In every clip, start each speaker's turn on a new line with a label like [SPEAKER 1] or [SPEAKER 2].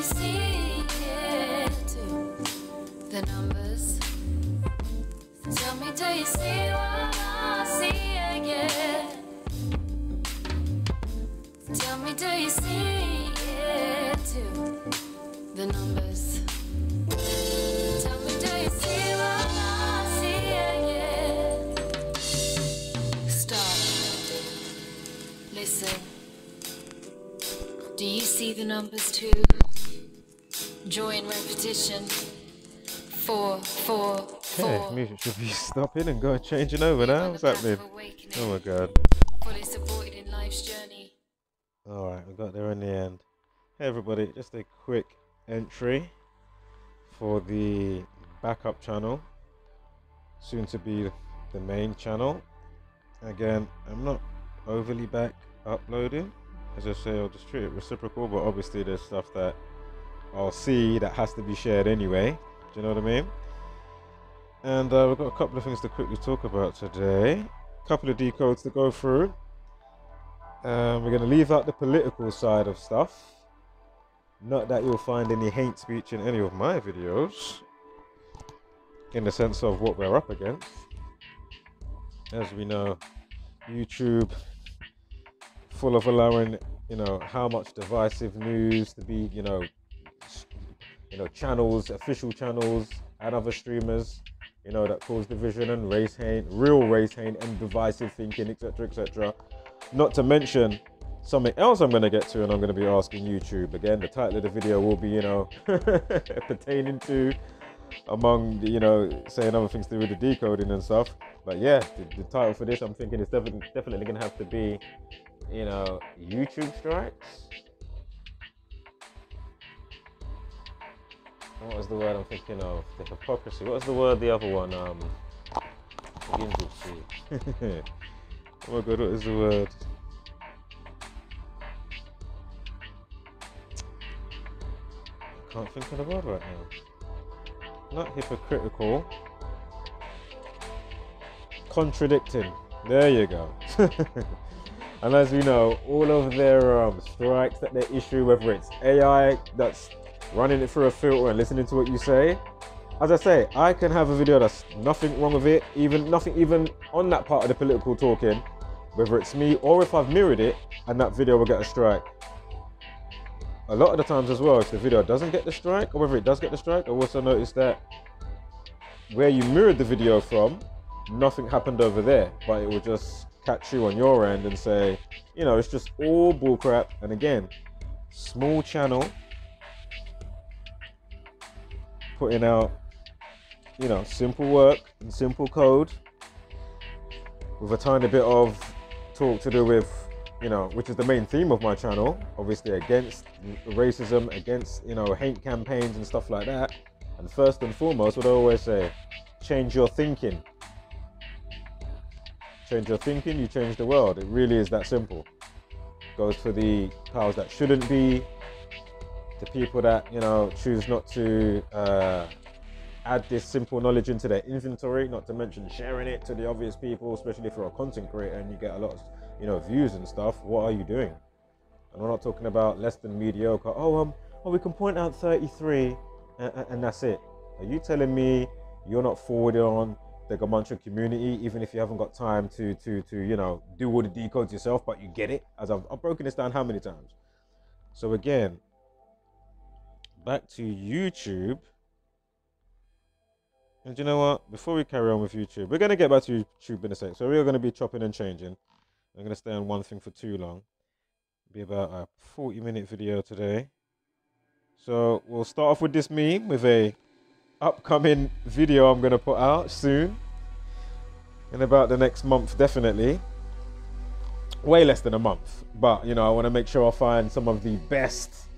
[SPEAKER 1] you see it too? The numbers. Tell me, do you see what I see again? Tell me, do you see it too? The numbers. Tell me, do you see what I see again? Stop. Listen. Do you see the numbers too? Joy in repetition. 4, 4, 4.
[SPEAKER 2] Okay, music should be stopping and going changing over now. What's happening? Oh my god.
[SPEAKER 1] Fully supported in life's journey.
[SPEAKER 2] Alright, we got there in the end. Hey everybody, just a quick entry for the backup channel, soon to be the main channel. Again, I'm not overly back uploading. As I say, I'll just treat it reciprocal, but obviously there's stuff that I'll see that has to be shared anyway. Do you know what I mean? And we've got a couple of things to quickly talk about today. A couple of decodes to go through. We're going to leave out the political side of stuff. Not that you'll find any hate speech in any of my videos, in the sense of what we're up against. As we know, YouTube full of allowing, how much divisive news to be, channels, official channels, and other streamers, that cause division and race hate, real race hate and divisive thinking, etc., etc. Not to mention something else I'm going to get to, and I'm going to be asking YouTube. Again, the title of the video will be, pertaining to, among the, saying other things to do with the decoding and stuff. But yeah, the title for this, I'm thinking, is definitely going to have to be, YouTube strikes. What was the word I'm thinking of? The hypocrisy. What was the word? The other one. Begins with C. Oh my god, what is the word? I can't think of the word right now. Not hypocritical. Contradicting. There you go. And as we know, all of their strikes that they issue, whether it's AI that's running it through a filter and listening to what you say, as I say, I can have a video that's nothing wrong with it, nothing even on that part of the political talking, whether it's me or if I've mirrored it, and that video will get a strike. A lot of the times as well, if the video doesn't get the strike, or whether it does get the strike, I've also noticed that where you mirrored the video from, nothing happened over there, but it will just catch you on your end and say, it's just all bullcrap. And again, small channel, putting out, simple work and simple code with a tiny bit of talk to do with, which is the main theme of my channel, obviously against racism, against, hate campaigns and stuff like that. And first and foremost, what I always say, change your thinking. Change your thinking, you change the world. It really is that simple. Goes for the powers that shouldn't be, the people that, choose not to add this simple knowledge into their inventory, not to mention sharing it to the obvious people, especially if you're a content creator and you get a lot of, views and stuff. What are you doing? And we're not talking about less than mediocre. Oh, we can point out 33 and that's it. Are you telling me you're not forwarded on the Gamantra community, even if you haven't got time to do all the decodes yourself, but you get it? As I've broken this down how many times? So again, back to YouTube. And you know what? Before we carry on with YouTube, we're going to get back to YouTube in a sec. So we're going to be chopping and changing. I'm going to stay on one thing for too long. It'll be about a 40-minute video today. So we'll start off with this meme with a upcoming video I'm going to put out soon. In about the next month, definitely. Way less than a month. But, I want to make sure I find some of the best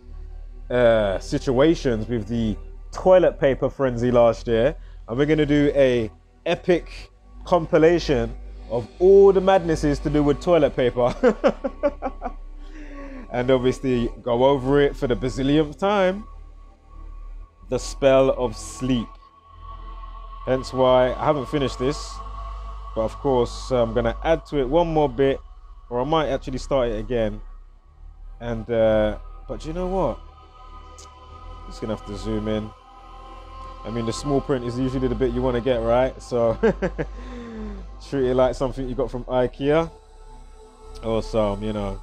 [SPEAKER 2] situations with the toilet paper frenzy last year, and we're going to do a epic compilation of all the madnesses to do with toilet paper and obviously go over it for the bazillionth time. The spell of sleep. Hence why I haven't finished this, but of course I'm going to add to it one more bit, or I might actually start it again. And but you know what, Just gonna have to zoom in. I mean, the small print is usually the bit you want to get, right? So treat it like something you got from IKEA, or some, you know,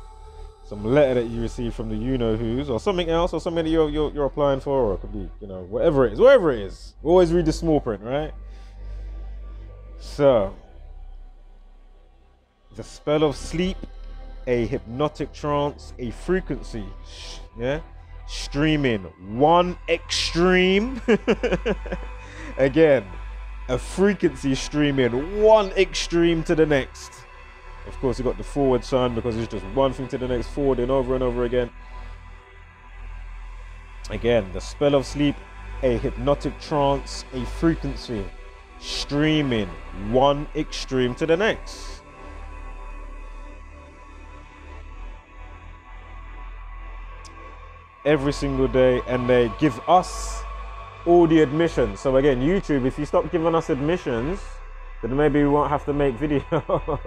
[SPEAKER 2] some letter that you received from the you-know-who's, or something else, or something that you're applying for, or it could be, you know, whatever it is. Always read the small print, right? So, the spell of sleep, a hypnotic trance, a frequency, yeah, streaming one extreme. Again, a frequency streaming one extreme to the next. Of course, you got the forward sign because it's just one thing to the next, forwarding over and over again. Again, the spell of sleep, a hypnotic trance, a frequency streaming one extreme to the next. Every single day, and they give us all the admissions. So again, YouTube, if you stop giving us admissions, then maybe we won't have to make videos.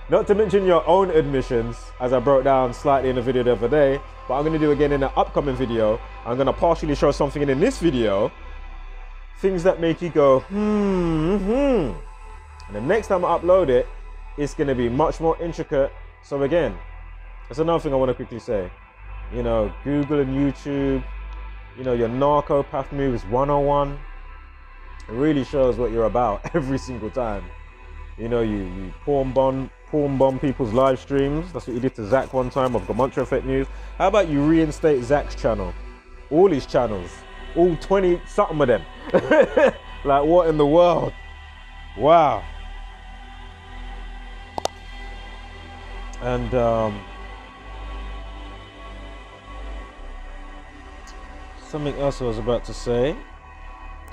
[SPEAKER 2] Not to mention your own admissions, as I broke down slightly in the video the other day, but I'm going to do again in an upcoming video. I'm going to partially show something in this video, things that make you go, And the next time I upload it, it's going to be much more intricate. So again, that's another thing I want to quickly say. You know, Google and YouTube, you know, your narco-path moves 101. It really shows what you're about every single time. You know, you porn bomb people's live streams. That's what you did to Zach one time of M.o.r Effect News. How about you reinstate Zach's channel? All his channels. All 20 something of them. Like, what in the world? Wow. And something else I was about to say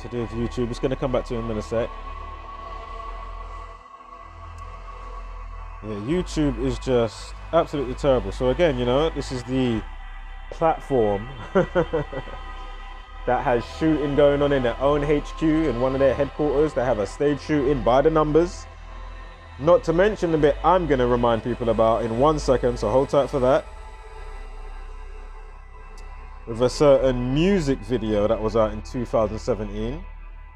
[SPEAKER 2] to do with YouTube. It's going to come back to him in a sec. Yeah, YouTube is just absolutely terrible. So again, you know, this is the platform that has shooting going on in their own HQ in one of their headquarters. They have a stage shooting by the numbers. Not to mention the bit I'm going to remind people about in 1 second, so hold tight for that. With a certain music video that was out in 2017.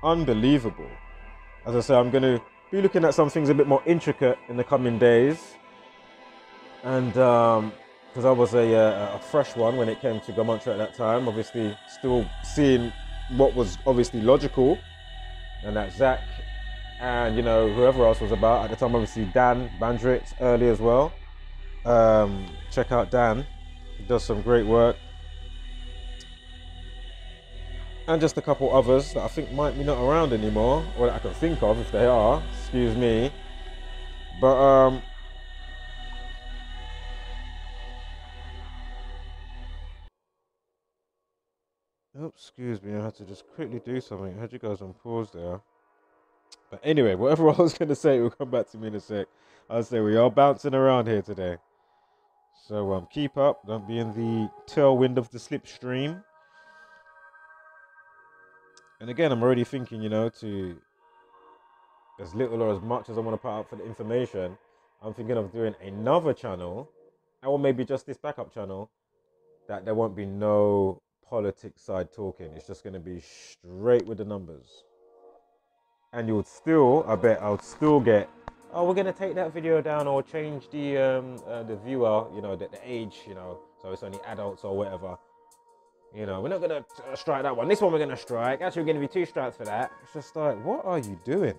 [SPEAKER 2] Unbelievable. As I say, I'm going to be looking at some things a bit more intricate in the coming days. And because I was a fresh one when it came to M.o.r at that time, obviously still seeing what was obviously logical. And that Zach and, you know, whoever else was about. At the time, obviously Dan Bandrit early as well. Check out Dan. He does some great work. And just a couple others that I think might be not around anymore, or that I can think of if they are, excuse me. But oops, excuse me, I had to just quickly do something. I had you guys on pause there. But anyway, whatever I was going to say will come back to me in a sec. I'll say we are bouncing around here today. So keep up, don't be in the tailwind of the slipstream. And again, I'm already thinking, you know, to as little or as much as I want to put out for the information, I'm thinking of doing another channel, or maybe just this backup channel, that there won't be no politics side talking. It's just going to be straight with the numbers. And you would still, I bet I would still get, oh, we're going to take that video down or change the viewer, you know, the age, you know, so it's only adults or whatever. You know, we're not going to strike that one. This one we're going to strike. Actually, we're going to be 2 strikes for that. It's just like, what are you doing?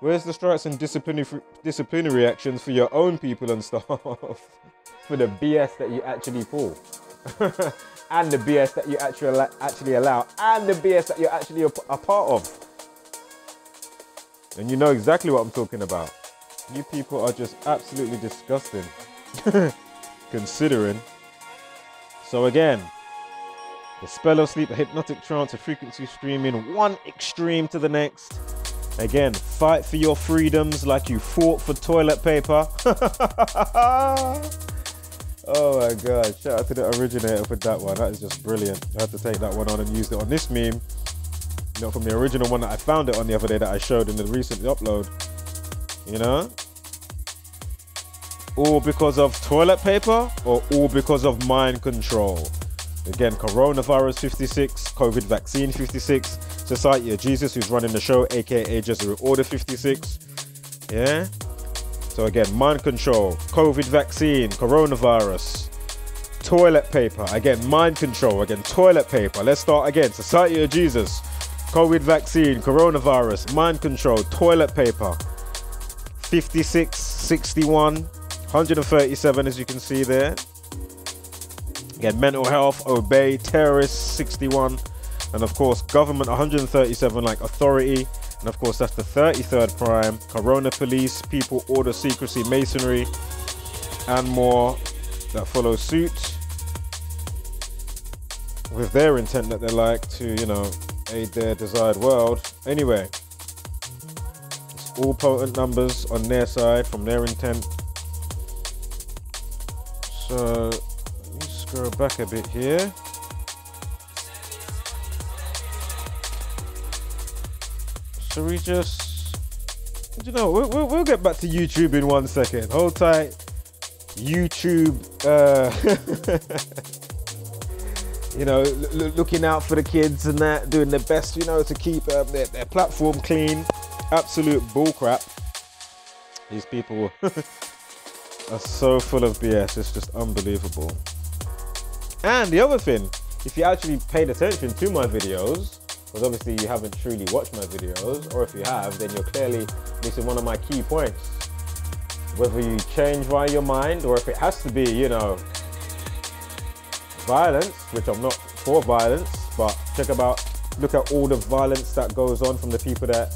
[SPEAKER 2] Where's the strikes and disciplinary actions for your own people and stuff? For the BS that you actually pull. And the BS that you actually allow. And the BS that you're actually a part of. And you know exactly what I'm talking about. You people are just absolutely disgusting. Considering. So again, the spell of sleep, a hypnotic trance, a frequency streaming one extreme to the next. Again, fight for your freedoms like you fought for toilet paper. Oh my God, shout out to the originator for that one. That is just brilliant. I had to take that one on and use it on this meme. You know, from the original one that I found it on the other day that I showed in the recent upload. You know? All because of toilet paper or all because of mind control? Again, coronavirus 56, COVID vaccine 56, Society of Jesus, who's running the show, aka Jesuit Order 56. Yeah. So again, mind control, COVID vaccine, coronavirus, toilet paper. Again, mind control. Again, toilet paper. Let's start again. Society of Jesus, COVID vaccine, coronavirus, mind control, toilet paper. 56, 61, 137, as you can see there. Again, mental health, obey, terrorists, 61. And of course, government, 137, like authority. And of course, that's the 33rd prime. Corona police, people, order, secrecy, masonry, and more that follow suit with their intent that they like to, you know, aid their desired world. Anyway, it's all potent numbers on their side from their intent. So let me scroll back a bit here. So we just, you know, we'll get back to YouTube in 1 second. Hold tight. YouTube, you know, looking out for the kids and that, doing their best, you know, to keep their platform clean. Absolute bullcrap. These people are so full of BS. It's just unbelievable. And the other thing, if you actually paid attention to my videos, because obviously you haven't truly watched my videos, or if you have, then you're clearly missing one of my key points. Whether you change via your mind, or if it has to be, you know, violence, which I'm not for violence, but look at all the violence that goes on from the people that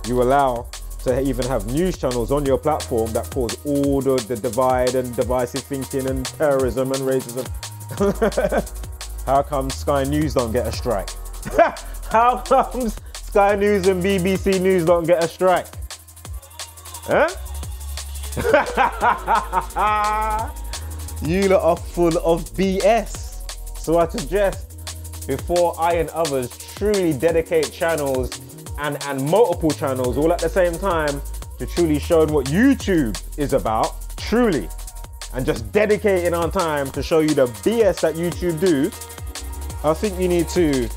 [SPEAKER 2] you allow to even have news channels on your platform that cause all the divide and divisive thinking and terrorism and racism. How come Sky News don't get a strike? How comes Sky News and BBC News don't get a strike? Huh? You lot are full of BS. So I suggest, before I and others truly dedicate channels and multiple channels all at the same time to truly showing what YouTube is about, truly, and just dedicating our time to show you the BS that YouTube do, I think you need to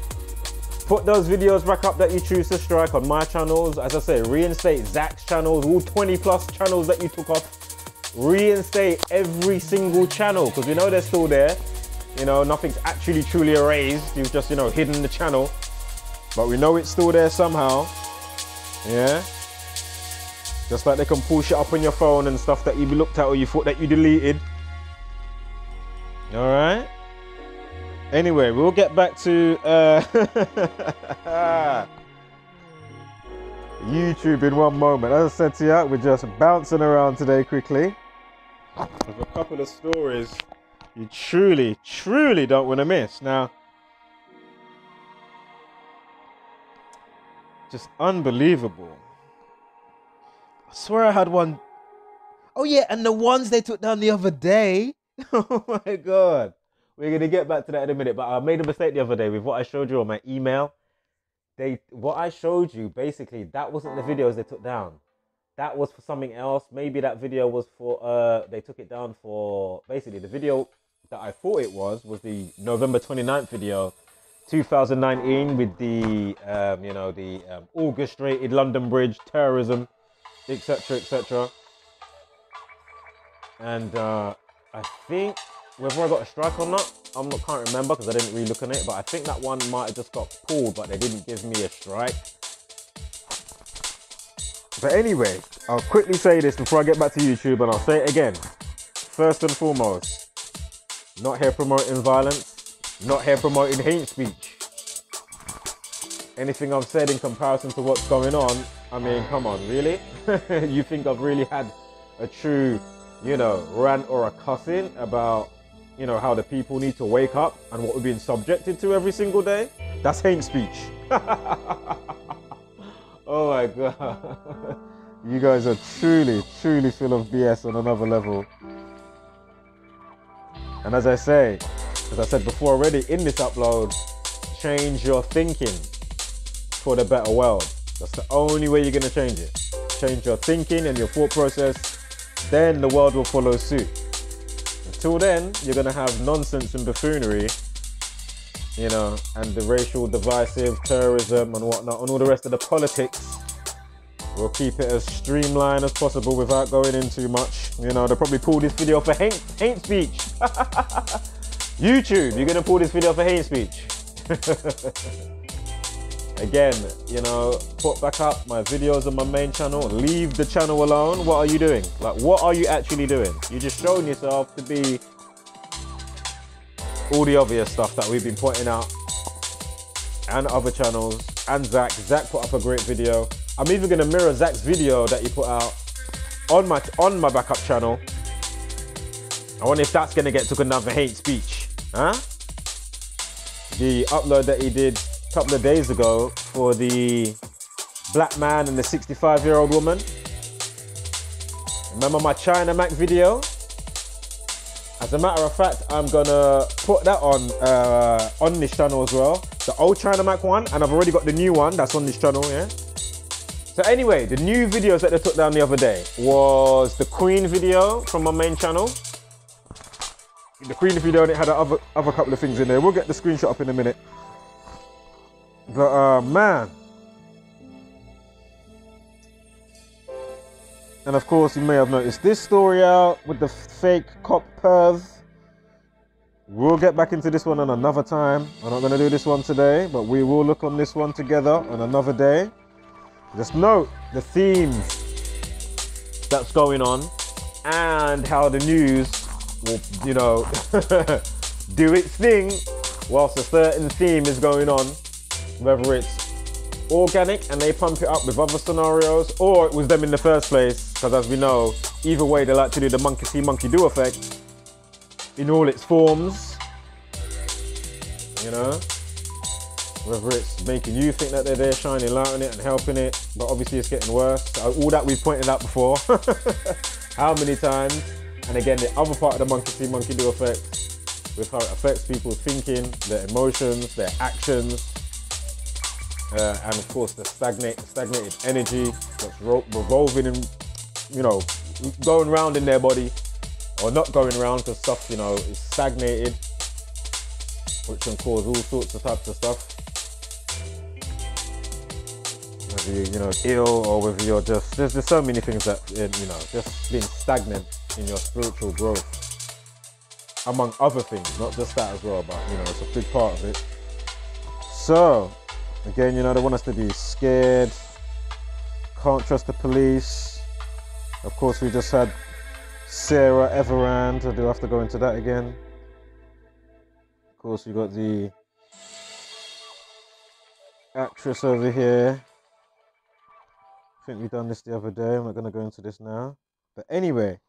[SPEAKER 2] put those videos back up that you choose to strike on my channels. As I say, reinstate Zach's channels, all 20 plus channels that you took off. Reinstate every single channel, because we know they're still there. You know, nothing's actually truly erased. You've just, you know, hidden the channel. But we know it's still there somehow. Yeah? Just like they can pull shit up on your phone and stuff that you looked at or you thought that you deleted. Alright? Anyway, we'll get back to YouTube in one moment. As I said to you, we're just bouncing around today quickly with a couple of stories you truly, truly don't want to miss. Now, just unbelievable. I swear I had one. Oh yeah, and the ones they took down the other day. Oh my God. We're going to get back to that in a minute, but I made a mistake the other day with what I showed you on my email. What I showed you, basically, that wasn't the videos they took down. That was for something else. Maybe that video was for, they took it down for, basically, the video that I thought it was the November 29th video, 2019, with the, you know, the orchestrated London Bridge terrorism, etc., etc. And I think, whether I got a strike or not, can't remember because I didn't really look on it, but I think that one might have just got pulled, but they didn't give me a strike. But anyway, I'll quickly say this before I get back to YouTube, and I'll say it again. First and foremost, not here promoting violence, not here promoting hate speech. Anything I've said in comparison to what's going on, I mean, come on, really? You think I've really had a true, you know, rant or a cussing about, you know, how the people need to wake up and what we're being subjected to every single day? That's hate speech. Oh my God. You guys are truly, truly full of BS on another level. And as I say, as I said before already in this upload, change your thinking for the better world. That's the only way you're going to change it. Change your thinking and your thought process, then the world will follow suit. Until then, you're going to have nonsense and buffoonery you know, and the racial divisive terrorism and whatnot, and all the rest of the politics. We'll keep it as streamlined as possible without going in too much. You know, they'll probably pull this video for hate speech. YouTube, you're gonna pull this video for hate speech. Again, you know, put back up my videos on my main channel. Leave the channel alone. What are you doing? Like, what are you actually doing? You're just showing yourself to be all the obvious stuff that we've been pointing out, and other channels, and Zach. Zach put up a great video. I'm even gonna mirror Zach's video that he put out on my backup channel. I wonder if that's gonna get taken down for hate speech, huh? The upload that he did a couple of days ago for the black man and the 65-year-old woman. Remember my China Mac video? As a matter of fact, I'm gonna put that on this channel as well. The old China Mac one, and I've already got the new one that's on this channel, yeah? So anyway, the new videos that they took down the other day was the Queen video from my main channel. The Queen video, and it had other couple of things in there. We'll get the screenshot up in a minute. But man. And of course, you may have noticed this story out with the fake cop perv. We'll get back into this one on another time. I'm not gonna do this one today, but we will look on this one together on another day. Just note the themes that's going on and how the news will, you know, do its thing whilst a certain theme is going on, whether it's organic and they pump it up with other scenarios, or it was them in the first place, because as we know, either way they like to do the monkey see, monkey do effect in all its forms, you know? Whether it's making you think that they're there, shining light on it and helping it, but obviously it's getting worse. All that we've pointed out before. How many times? And again, the other part of the monkey see, monkey do effect, with how it affects people's thinking, their emotions, their actions, and of course the stagnated energy that's revolving and, you know, going around in their body, or not going around because stuff, you know, is stagnated, which can cause all sorts of types of stuff. Whether you're, you know, ill, or whether you're just, there's so many things that, you know, just being stagnant in your spiritual growth, among other things, not just that as well, but, you know, it's a big part of it. So, again, you know, they want us to be scared, can't trust the police. Of course, we just had Sarah Everand. I do have to go into that again. Of course, you got the actress over here. I think we've done this the other day. I'm not going to go into this now. But anyway,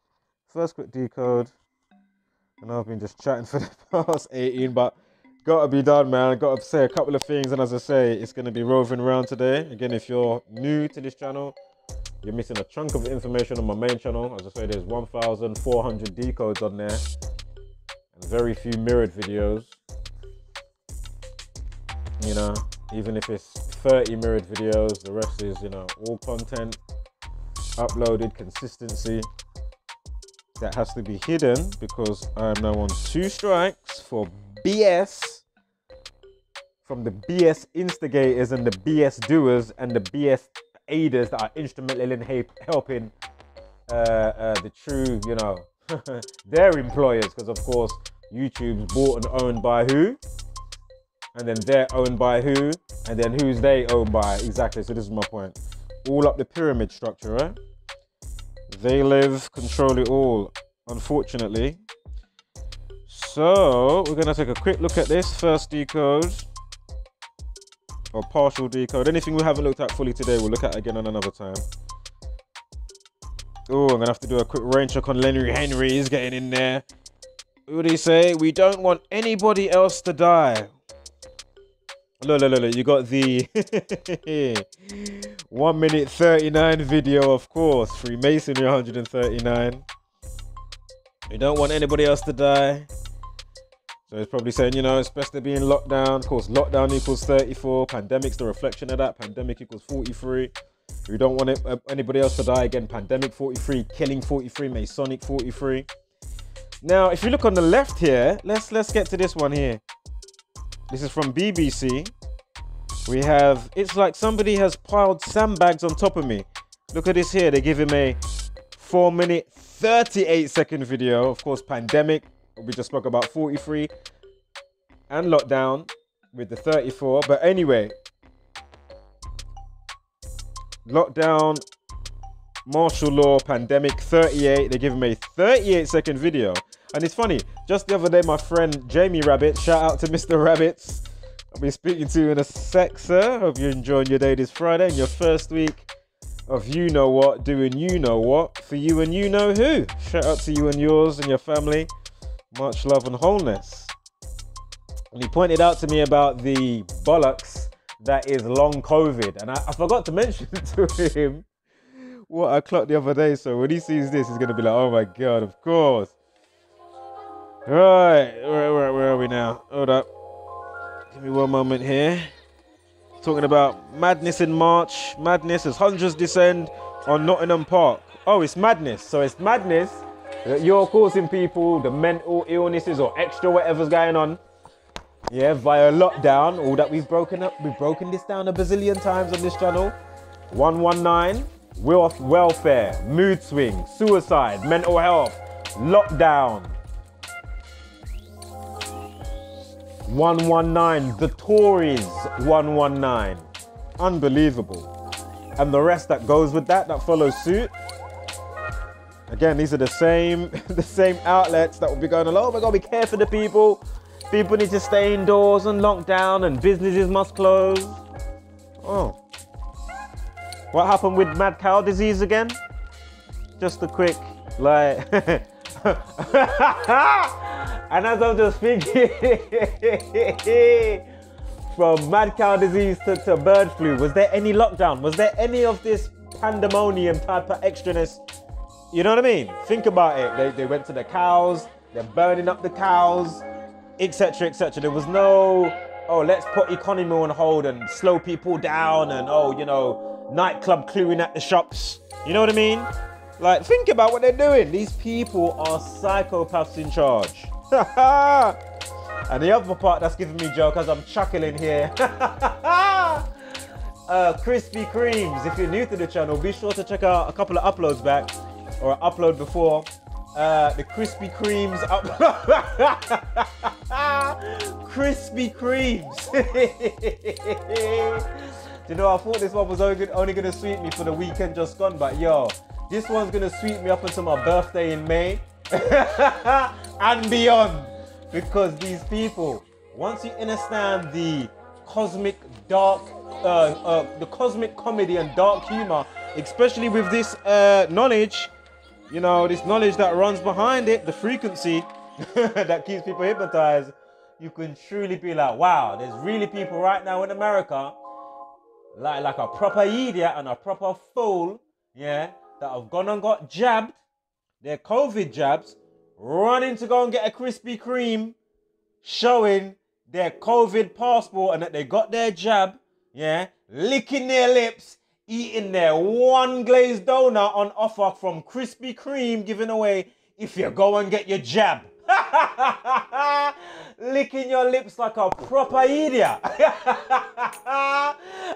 [SPEAKER 2] first quick decode. I know I've been just chatting for the past 18, but gotta be done, man. I gotta say a couple of things, and as I say, it's going to be roving around today. Again, if you're new to this channel, you're missing a chunk of information on my main channel. As I say, there's 1,400 decodes on there, and very few mirrored videos. You know, even if it's 30 mirrored videos, the rest is, you know, all content uploaded, consistency. That has to be hidden because I am now on 2 strikes for BS from the BS instigators and the BS doers and the BS aiders that are instrumental in helping the true, you know, their employers, because of course YouTube's bought and owned by who, and then they're owned by who, and then who's they owned by. Exactly. So this is my point. All up the pyramid structure, right? They live, control it all, unfortunately. So we're gonna take a quick look at this first decode, or partial decode. Anything we haven't looked at fully today, we'll look at again on another time. Oh, I'm gonna have to do a quick rain check on Lenny Henry. He's getting in there. What do you say? We don't want anybody else to die. Look, you got the 1 minute 39 video, of course. Freemasonry 139. We don't want anybody else to die. So it's probably saying, you know, it's best to be in lockdown. Of course, lockdown equals 34. Pandemic's the reflection of that. Pandemic equals 43. We don't want anybody else to die. Again, pandemic 43, killing 43, Masonic 43. Now, if you look on the left here, let's get to this one here. This is from BBC. We have, it's like somebody has piled sandbags on top of me. Look at this here. They give him a 4-minute, 38-second video. Of course, pandemic. We just spoke about 43 and lockdown with the 34. But anyway, lockdown, martial law, pandemic, 38. They give him a 38-second video. And it's funny, just the other day, my friend Jamie Rabbit, shout out to Mr. Rabbits. I'll be speaking to you in a sec, sir. Hope you're enjoying your day this Friday and your first week of you know what, doing you know what for you and you know who. Shout out to you and yours and your family. Much love and wholeness. And he pointed out to me about the bollocks that is long COVID. And I forgot to mention to him what I clocked the other day. So when he sees this, he's going to be like, oh my God, of course. Right, where are we now? Hold up. Give me one moment here. Talking about madness in March. Madness as hundreds descend on Nottingham Park. Oh, it's madness. So it's madness that you're causing people the mental illnesses or extra whatever's going on. Yeah, via lockdown. All that we've broken up. We've broken this down a bazillion times on this channel. 119. Welfare. Mood swings. Suicide. Mental health. Lockdown. 119, the Tories 119. Unbelievable. And the rest that goes with that follows suit. Again, these are the same outlets that will be going along. Oh my God, we care for the people. People need to stay indoors and lock down and businesses must close. Oh. What happened with mad cow disease again? Just a quick, like... And as I'm just thinking, from mad cow disease to bird flu, was there any lockdown? Was there any of this pandemonium type of extraness? You know what I mean? Think about it. They went to the cows, they're burning up the cows, etc., etc. There was no, oh, let's put economy on hold and slow people down and, oh, you know, nightclub clearing at the shops. You know what I mean? Like, think about what they're doing. These people are psychopaths in charge. And the other part that's giving me joke as I'm chuckling here. Krispy Kremes. If you're new to the channel, be sure to check out a couple of uploads back or an upload before. The Krispy Kremes upload. Krispy Kremes. You know, I thought this one was only going to sweep me for the weekend just gone, but yo, this one's going to sweep me up until my birthday in May. And beyond, because these people, once you understand the cosmic dark, the cosmic comedy and dark humor, especially with this knowledge, you know, this knowledge that runs behind it, the frequency that keeps people hypnotized, you can truly be like, wow, there's really people right now in America, like a proper idiot and a proper fool, yeah, that have gone and got jabbed, their COVID jabs, running to go and get a Krispy Kreme, showing their COVID passport and that they got their jab, yeah, licking their lips, eating their one glazed donut on offer from Krispy Kreme, giving away if you go and get your jab. Licking your lips like a proper idiot.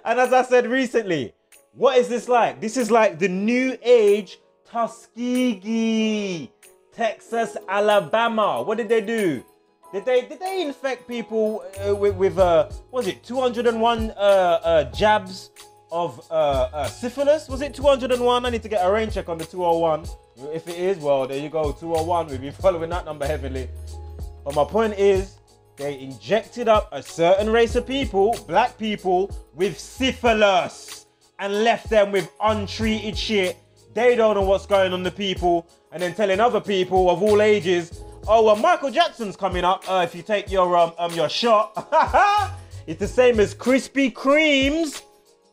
[SPEAKER 2] And as I said recently, what is this like? This is like the new age Tuskegee, Texas, Alabama. What did they do? Did they infect people with was it 201 jabs of syphilis? Was it 201? I need to get a rain check on the 201. If it is, well, there you go, 201. We've been following that number heavily. But my point is, they injected up a certain race of people, black people, with syphilis and left them with untreated shit. They don't know what's going on to people, and then telling other people of all ages, oh, well, Michael Jackson's coming up if you take your shot. It's the same as Krispy Kremes,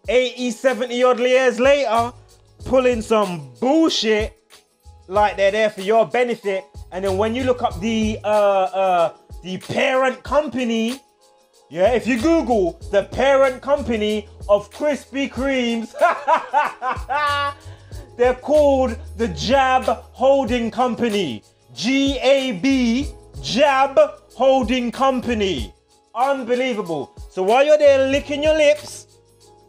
[SPEAKER 2] 80, 70 odd years later, pulling some bullshit like they're there for your benefit. And then when you look up the parent company, yeah, if you Google the parent company of Krispy Kremes, they're called the Jab Holding Company. GAB, Jab Holding Company. Unbelievable. So while you're there licking your lips,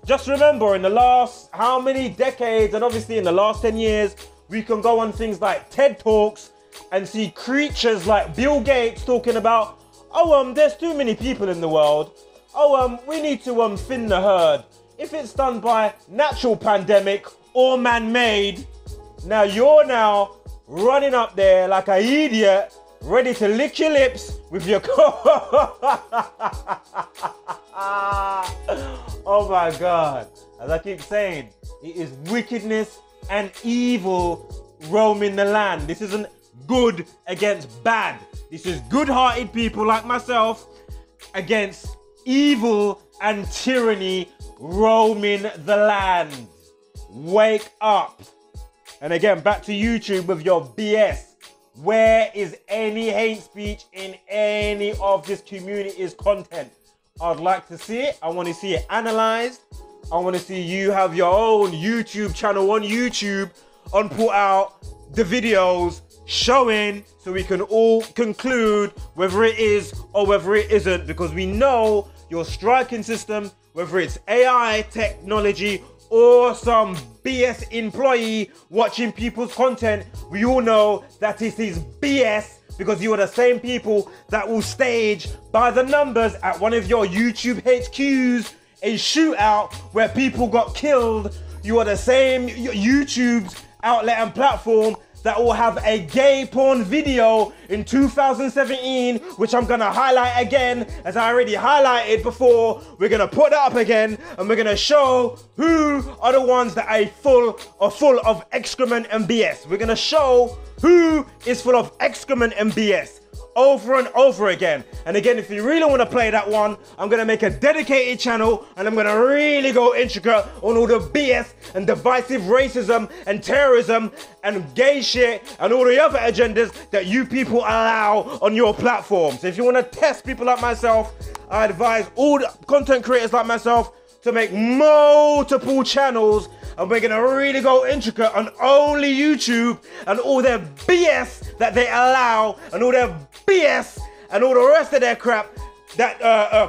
[SPEAKER 2] just remember in the last how many decades, and obviously in the last 10 years, we can go on things like TED Talks and see creatures like Bill Gates talking about, oh, there's too many people in the world. Oh, we need to thin the herd. If it's done by natural pandemic or man-made, now you're now running up there like an idiot, ready to lick your lips with your oh my God. As I keep saying, it is wickedness and evil roaming the land. This isn't good against bad. This is good-hearted people like myself against evil and tyranny roaming the land. Wake up. And again, back to YouTube with your BS. Where is any hate speech in any of this community's content? I'd like to see it. I want to see it analyzed. I want to see you have your own YouTube channel on YouTube and put out the videos showing so we can all conclude whether it is or whether it isn't, because we know your striking system, whether it's AI technology or some BS employee watching people's content, we all know that it is BS, because you are the same people that will stage by the numbers at one of your YouTube HQs a shootout where people got killed. You are the same YouTube's outlet and platform that will have a gay porn video in 2017, which I'm gonna highlight again, as I already highlighted before. We're gonna put that up again, and we're gonna show who are the ones that are full of excrement and BS. We're gonna show who is full of excrement and BS over and over again. And again, if you really want to play that one, I'm going to make a dedicated channel, and I'm going to really go intricate on all the BS and divisive racism and terrorism and gay shit and all the other agendas that you people allow on your platforms. So if you want to test people like myself, I advise all the content creators like myself to make multiple channels, and we're gonna really go intricate on only YouTube and all their BS that they allow, and all their BS and all the rest of their crap that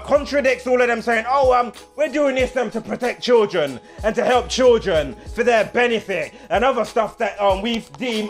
[SPEAKER 2] contradicts all of them saying, oh, we're doing this to protect children and to help children for their benefit, and other stuff that we deem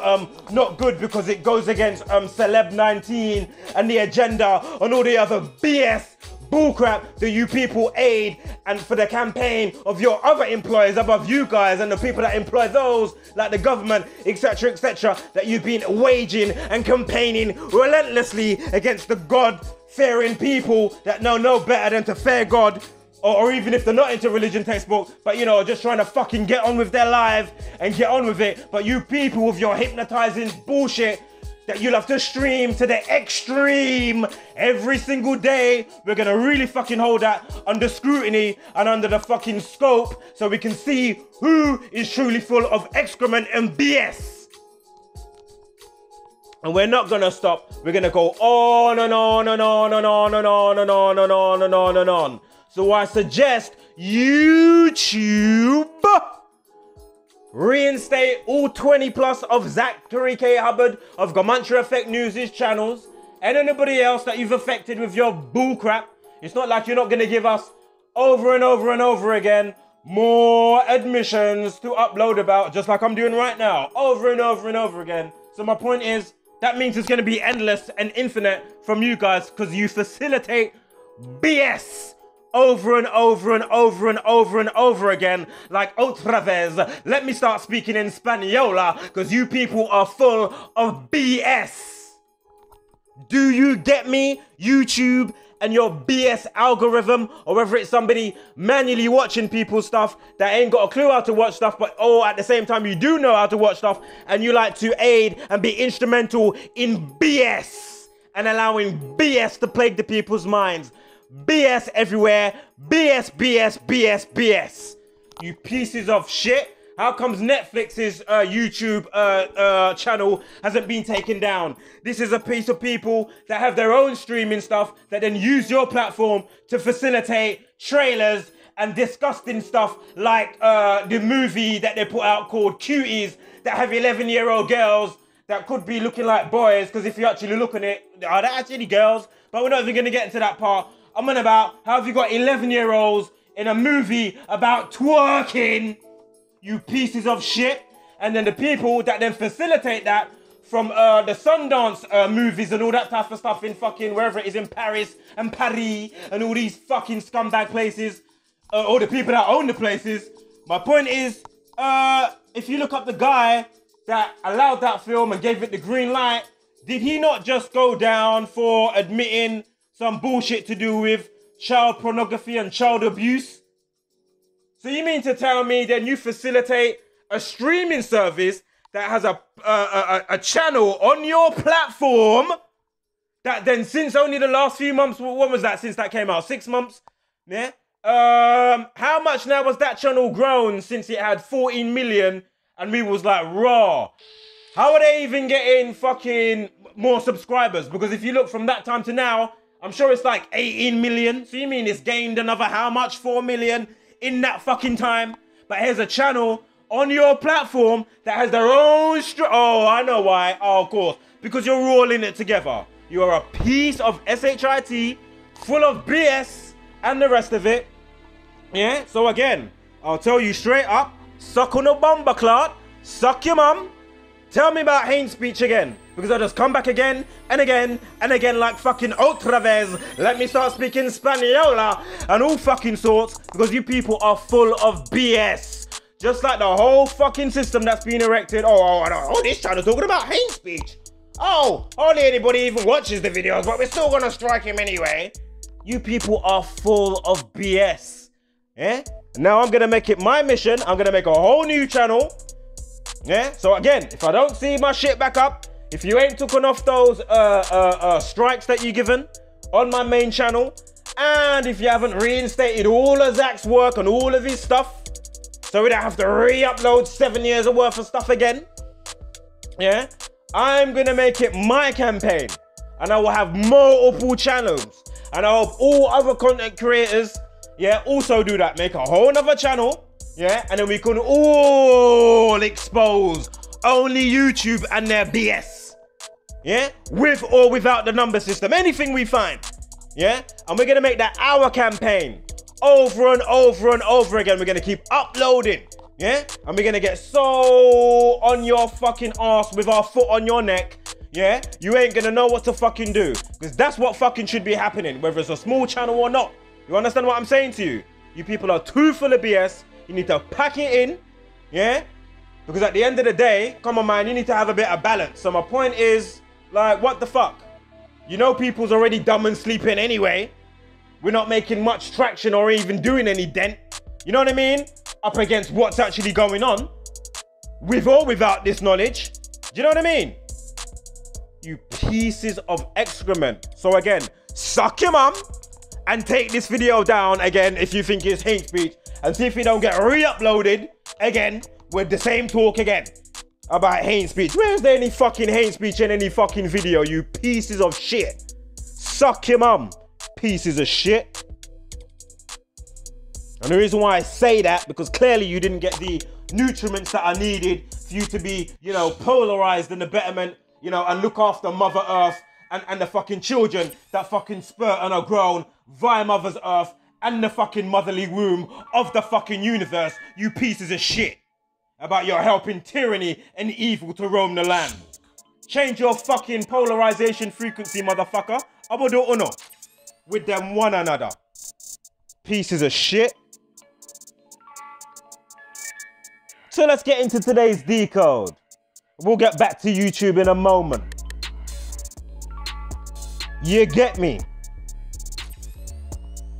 [SPEAKER 2] not good because it goes against Celeb 19 and the agenda and all the other BS bullcrap that you people aid, and for the campaign of your other employers above you guys and the people that employ those, like the government, etc., etc., that you've been waging and campaigning relentlessly against the God-fearing people that know no better than to fear God, or even if they're not into religion textbook, but you know, just trying to fucking get on with their life and get on with it. But you people with your hypnotizing bullshit that you'll have to stream to the extreme every single day, we're gonna really fucking hold that under scrutiny and under the fucking scope, so we can see who is truly full of excrement and BS. And we're not gonna stop. We're gonna go on and on and on and on and on and on and on and on and on. So I suggest YouTube reinstate all 20 plus of Zachary K. Hubbard of Gamantra Effect News' channels, and anybody else that you've affected with your bullcrap. It's not like you're not going to give us over and over and over again more admissions to upload about, just like I'm doing right now, over and over and over again. So my point is, that means it's going to be endless and infinite from you guys, because you facilitate BS over and over and over and over and over again, like otra vez. Let me start speaking in Spaniola, because you people are full of BS. Do you get me, YouTube and your BS algorithm? Or whether it's somebody manually watching people's stuff that ain't got a clue how to watch stuff, but at the same time you do know how to watch stuff, and you like to aid and be instrumental in BS and allowing BS to plague the people's minds. BS everywhere. BS, BS, BS, BS. You pieces of shit. How comes Netflix's YouTube channel hasn't been taken down? This is a piece of people that have their own streaming stuff that then use your platform to facilitate trailers and disgusting stuff like the movie that they put out called Cuties, that have 11-year-old girls that could be looking like boys, because if you actually look at it, are they actually girls? But we're not even going to get into that part.
[SPEAKER 3] I'm on about how have you got 11-year-olds in a movie about twerking, you pieces of shit. And then the people that then facilitate that from the Sundance movies and all that type of stuff in fucking wherever it is in Paris and Paris and all these fucking scumbag places, or the people that own the places. My point is, if you look up the guy that allowed that film and gave it the green light, did he not just go down for admitting some bullshit to do with child pornography and child abuse? So you mean to tell me then you facilitate a streaming service that has a channel on your platform that then since only the last few months, when was that since that came out? 6 months? Yeah? How much now was that channel grown since it had 14 million and we was like, raw? How are they even getting fucking more subscribers? Because if you look from that time to now, I'm sure it's like 18 million. So you mean it's gained another how much? 4 million in that fucking time? But here's a channel on your platform that has their own oh, I know why. Oh, of course. Because you're all in it together. You are a piece of shit full of BS and the rest of it. Yeah? So again, I'll tell you straight up, suck on a bomber clot, suck your mum. Tell me about hate speech again. Because I just come back again and again and again like fucking otra vez. Let me start speaking Spaniola and all fucking sorts. Because you people are full of BS. Just like the whole fucking system that's been erected. Oh, this channel talking about hate speech. Oh, hardly anybody even watches the videos, but we're still gonna strike him anyway. You people are full of BS. Yeah? Now I'm gonna make it my mission. I'm gonna make a whole new channel. Yeah? So again, if I don't see my shit back up, if you ain't taken off those strikes that you given on my main channel, and if you haven't reinstated all of Zach's work and all of his stuff, so we don't have to re-upload 7 years of worth of stuff again, yeah, I'm gonna make it my campaign, and I will have multiple channels, and I hope all other content creators, yeah, also do that. Make a whole nother channel, yeah, and then we can all expose only YouTube and their BS, yeah, with or without the number system, anything we find, yeah, and we're gonna make that our campaign. Over and over and over again. We're gonna keep uploading, yeah? And we're gonna get so on your fucking ass with our foot on your neck, yeah? You ain't gonna know what to fucking do. Because that's what fucking should be happening, whether it's a small channel or not. You understand what I'm saying to you? You people are too full of BS. You need to pack it in, yeah? Because at the end of the day, come on man, you need to have a bit of balance. So my point is, like, what the fuck? You know people's already dumb and sleeping anyway. We're not making much traction or even doing any dent. You know what I mean? Up against what's actually going on. With or without this knowledge. Do you know what I mean? You pieces of excrement. So again, suck your mum and take this video down again if you think it's hate speech. And see if you don't get re-uploaded again with the same talk again about hate speech. Where's there any fucking hate speech in any fucking video, you pieces of shit? Suck your mum. Pieces of shit. And the reason why I say that, because clearly you didn't get the nutriments that are needed for you to be, you know, polarized in the betterment, you know, and look after Mother Earth and the fucking children that fucking spurt and are grown via Mother's Earth and the fucking motherly womb of the fucking universe, you pieces of shit. About your helping tyranny and evil to roam the land. Change your fucking polarization frequency, motherfucker. Abodo or no? With them one another. Pieces of shit. So let's get into today's decode. We'll get back to YouTube in a moment. You get me?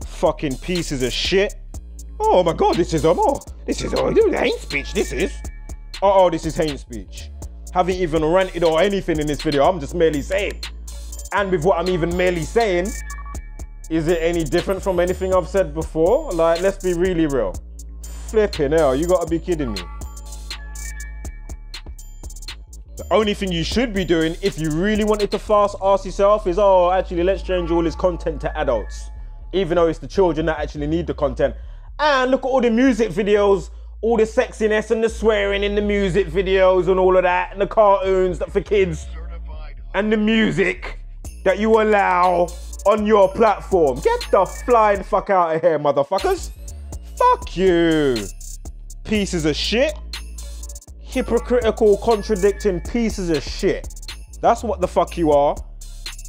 [SPEAKER 3] Fucking pieces of shit. Oh my god, this is hate speech, this is. This is hate speech. Haven't even ranted or anything in this video, I'm just merely saying. And with what I'm even merely saying, is it any different from anything I've said before? Like, let's be really real. Flipping hell, you gotta be kidding me. The only thing you should be doing if you really wanted to fast ask yourself is, oh, actually, let's change all this content to adults. Even though it's the children that actually need the content. And look at all the music videos, all the sexiness and the swearing in the music videos and all of that, and the cartoons that for kids, and the music that you allow on your platform. Get the flying fuck out of here, motherfuckers. Fuck you. Pieces of shit. Hypocritical, contradicting pieces of shit. That's what the fuck you are.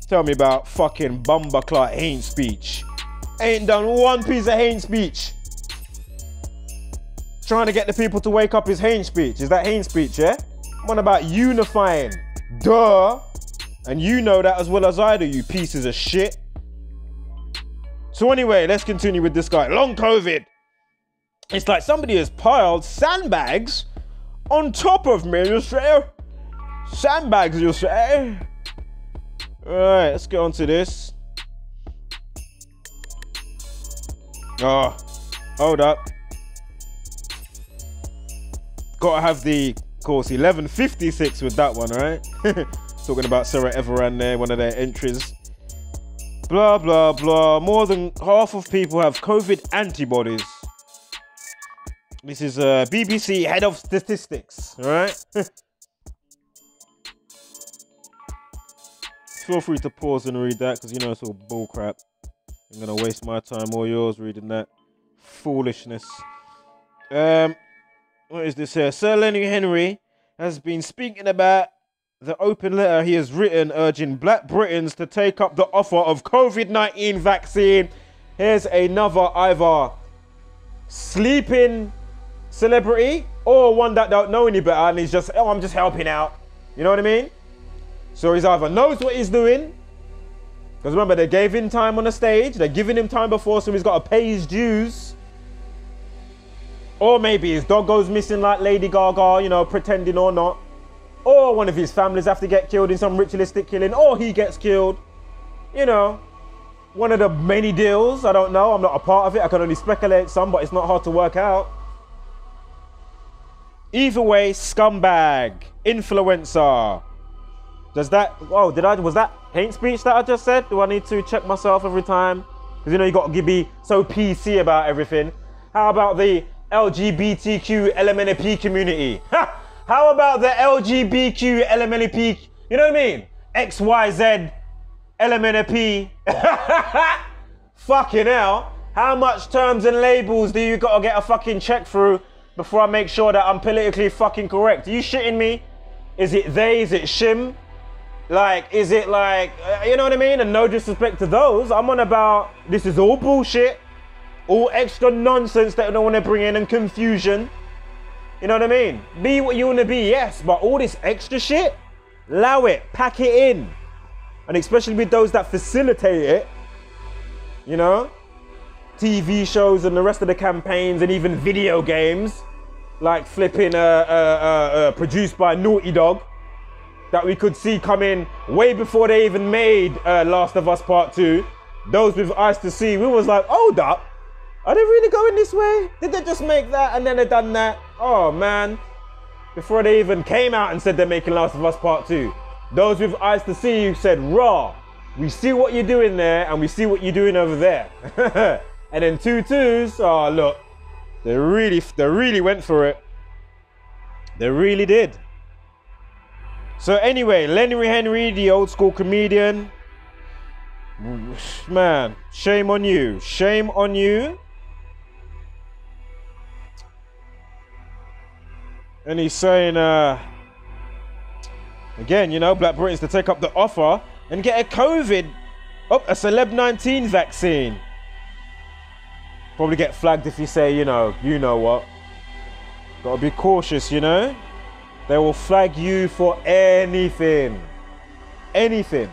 [SPEAKER 3] Tell me about fucking Bumbleclot hate speech. Ain't done one piece of hate speech. Trying to get the people to wake up is hate speech. Is that hate speech, yeah? I'm on about unifying. Duh. And you know that as well as I do, you pieces of shit. So anyway, let's continue with this guy. Long COVID. It's like somebody has piled sandbags on top of me, you say? Sandbags, you say? Alright, let's get on to this. Oh, hold up. Gotta have the, of course, 1156 with that one, right? Talking about Sarah Everand there, one of their entries. Blah, blah, blah. More than half of people have COVID antibodies. This is BBC head of statistics, right? Feel free to pause and read that because you know it's all bullcrap. I'm gonna waste my time or yours reading that foolishness. What is this here? Sir Lenny Henry has been speaking about the open letter he has written urging Black Britons to take up the offer of COVID-19 vaccine. Here's another either sleeping celebrity or one that don't know any better and he's just, oh, I'm just helping out. You know what I mean? So he's either knows what he's doing, because remember they gave him time on the stage, they're giving him time before, so he's got to pay his dues. Or maybe his dog goes missing like Lady Gaga, you know, pretending or not. Or one of his families have to get killed in some ritualistic killing, or he gets killed. You know, one of the many deals, I don't know, I'm not a part of it, I can only speculate some, but it's not hard to work out. Either way, scumbag, influencer. Does that, oh, was that hate speech that I just said? Do I need to check myself every time? Because you know, you got to be so PC about everything. How about the LGBTQ LMNP community? Ha! How about the LGBTQ LMNP, you know what I mean? XYZ LMNP. Fucking hell. How much terms and labels do you got to get a fucking check through before I make sure that I'm politically fucking correct? Are you shitting me? Is it they? Is it shim? Like, is it like, you know what I mean? And no disrespect to those. I'm on about, this is all bullshit. All extra nonsense that they don't want to bring in and confusion. You know what I mean? Be what you want to be, yes. But all this extra shit, allow it, pack it in. And especially with those that facilitate it. You know? TV shows and the rest of the campaigns and even video games. Like flipping produced by Naughty Dog. That we could see coming way before they even made Last of Us Part 2. Those with eyes to see, we was like, hold up. Are they really going this way? Did they just make that and then they done that? Oh man. Before they even came out and said they're making Last of Us Part 2. Those with eyes to see said, raw. We see what you're doing there and we see what you're doing over there. And then 2 twos, oh look. They really went for it. They really did. So anyway, Lenny Henry, the old school comedian. Man, shame on you. Shame on you. And he's saying, again, you know, Black Britons to take up the offer and get a a Celeb 19 vaccine. Probably get flagged if you say, you know what. Gotta be cautious, you know. They will flag you for anything. Anything.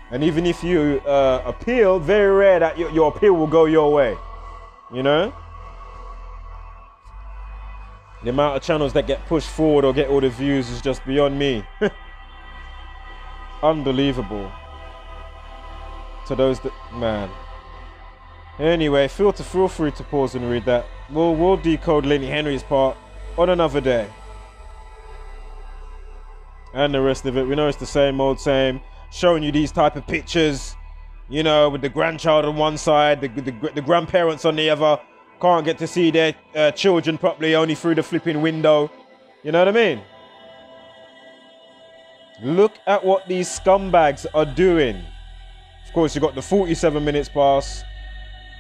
[SPEAKER 3] And even if you appeal, very rare that your appeal will go your way. You know? The amount of channels that get pushed forward or get all the views is just beyond me. Unbelievable. To those that, man. Anyway, feel free to pause and read that. We'll decode Lenny Henry's part on another day. And the rest of it, we know it's the same old same. Showing you these type of pictures, you know, with the grandchild on one side, the grandparents on the other. Can't get to see their children properly, only through the flipping window. You know what I mean? Look at what these scumbags are doing. Of
[SPEAKER 2] course, you got the 47 minutes pass,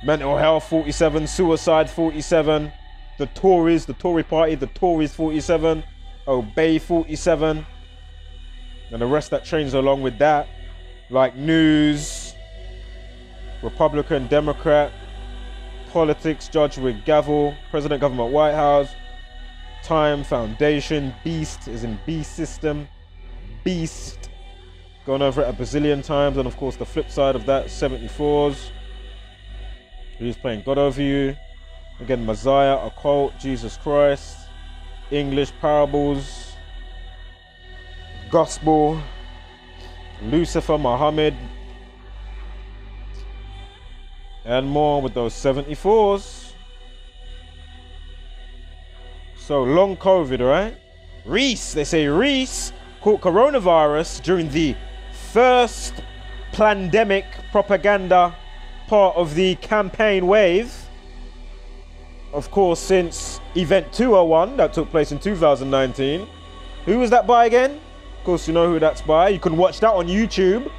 [SPEAKER 2] mental health 47, suicide 47, the Tories, the Tory party, the Tories 47, obey 47, and the rest that trains along with that, like news, Republican, Democrat, politics, judge with gavel, president, government, White House, time, foundation, beast is in beast system, beast, gone over it a bazillion times, and of course the flip side of that, 74s, who's playing God over you, again Messiah, occult, Jesus Christ, English parables, gospel, Lucifer, Muhammad, and more with those 74s. So long COVID, right? Reese, they say Reese caught coronavirus during the first pandemic propaganda part of the campaign wave. Of course, since Event 201 that took place in 2019. Who was that by again? Of course, you know who that's by. You can watch that on YouTube.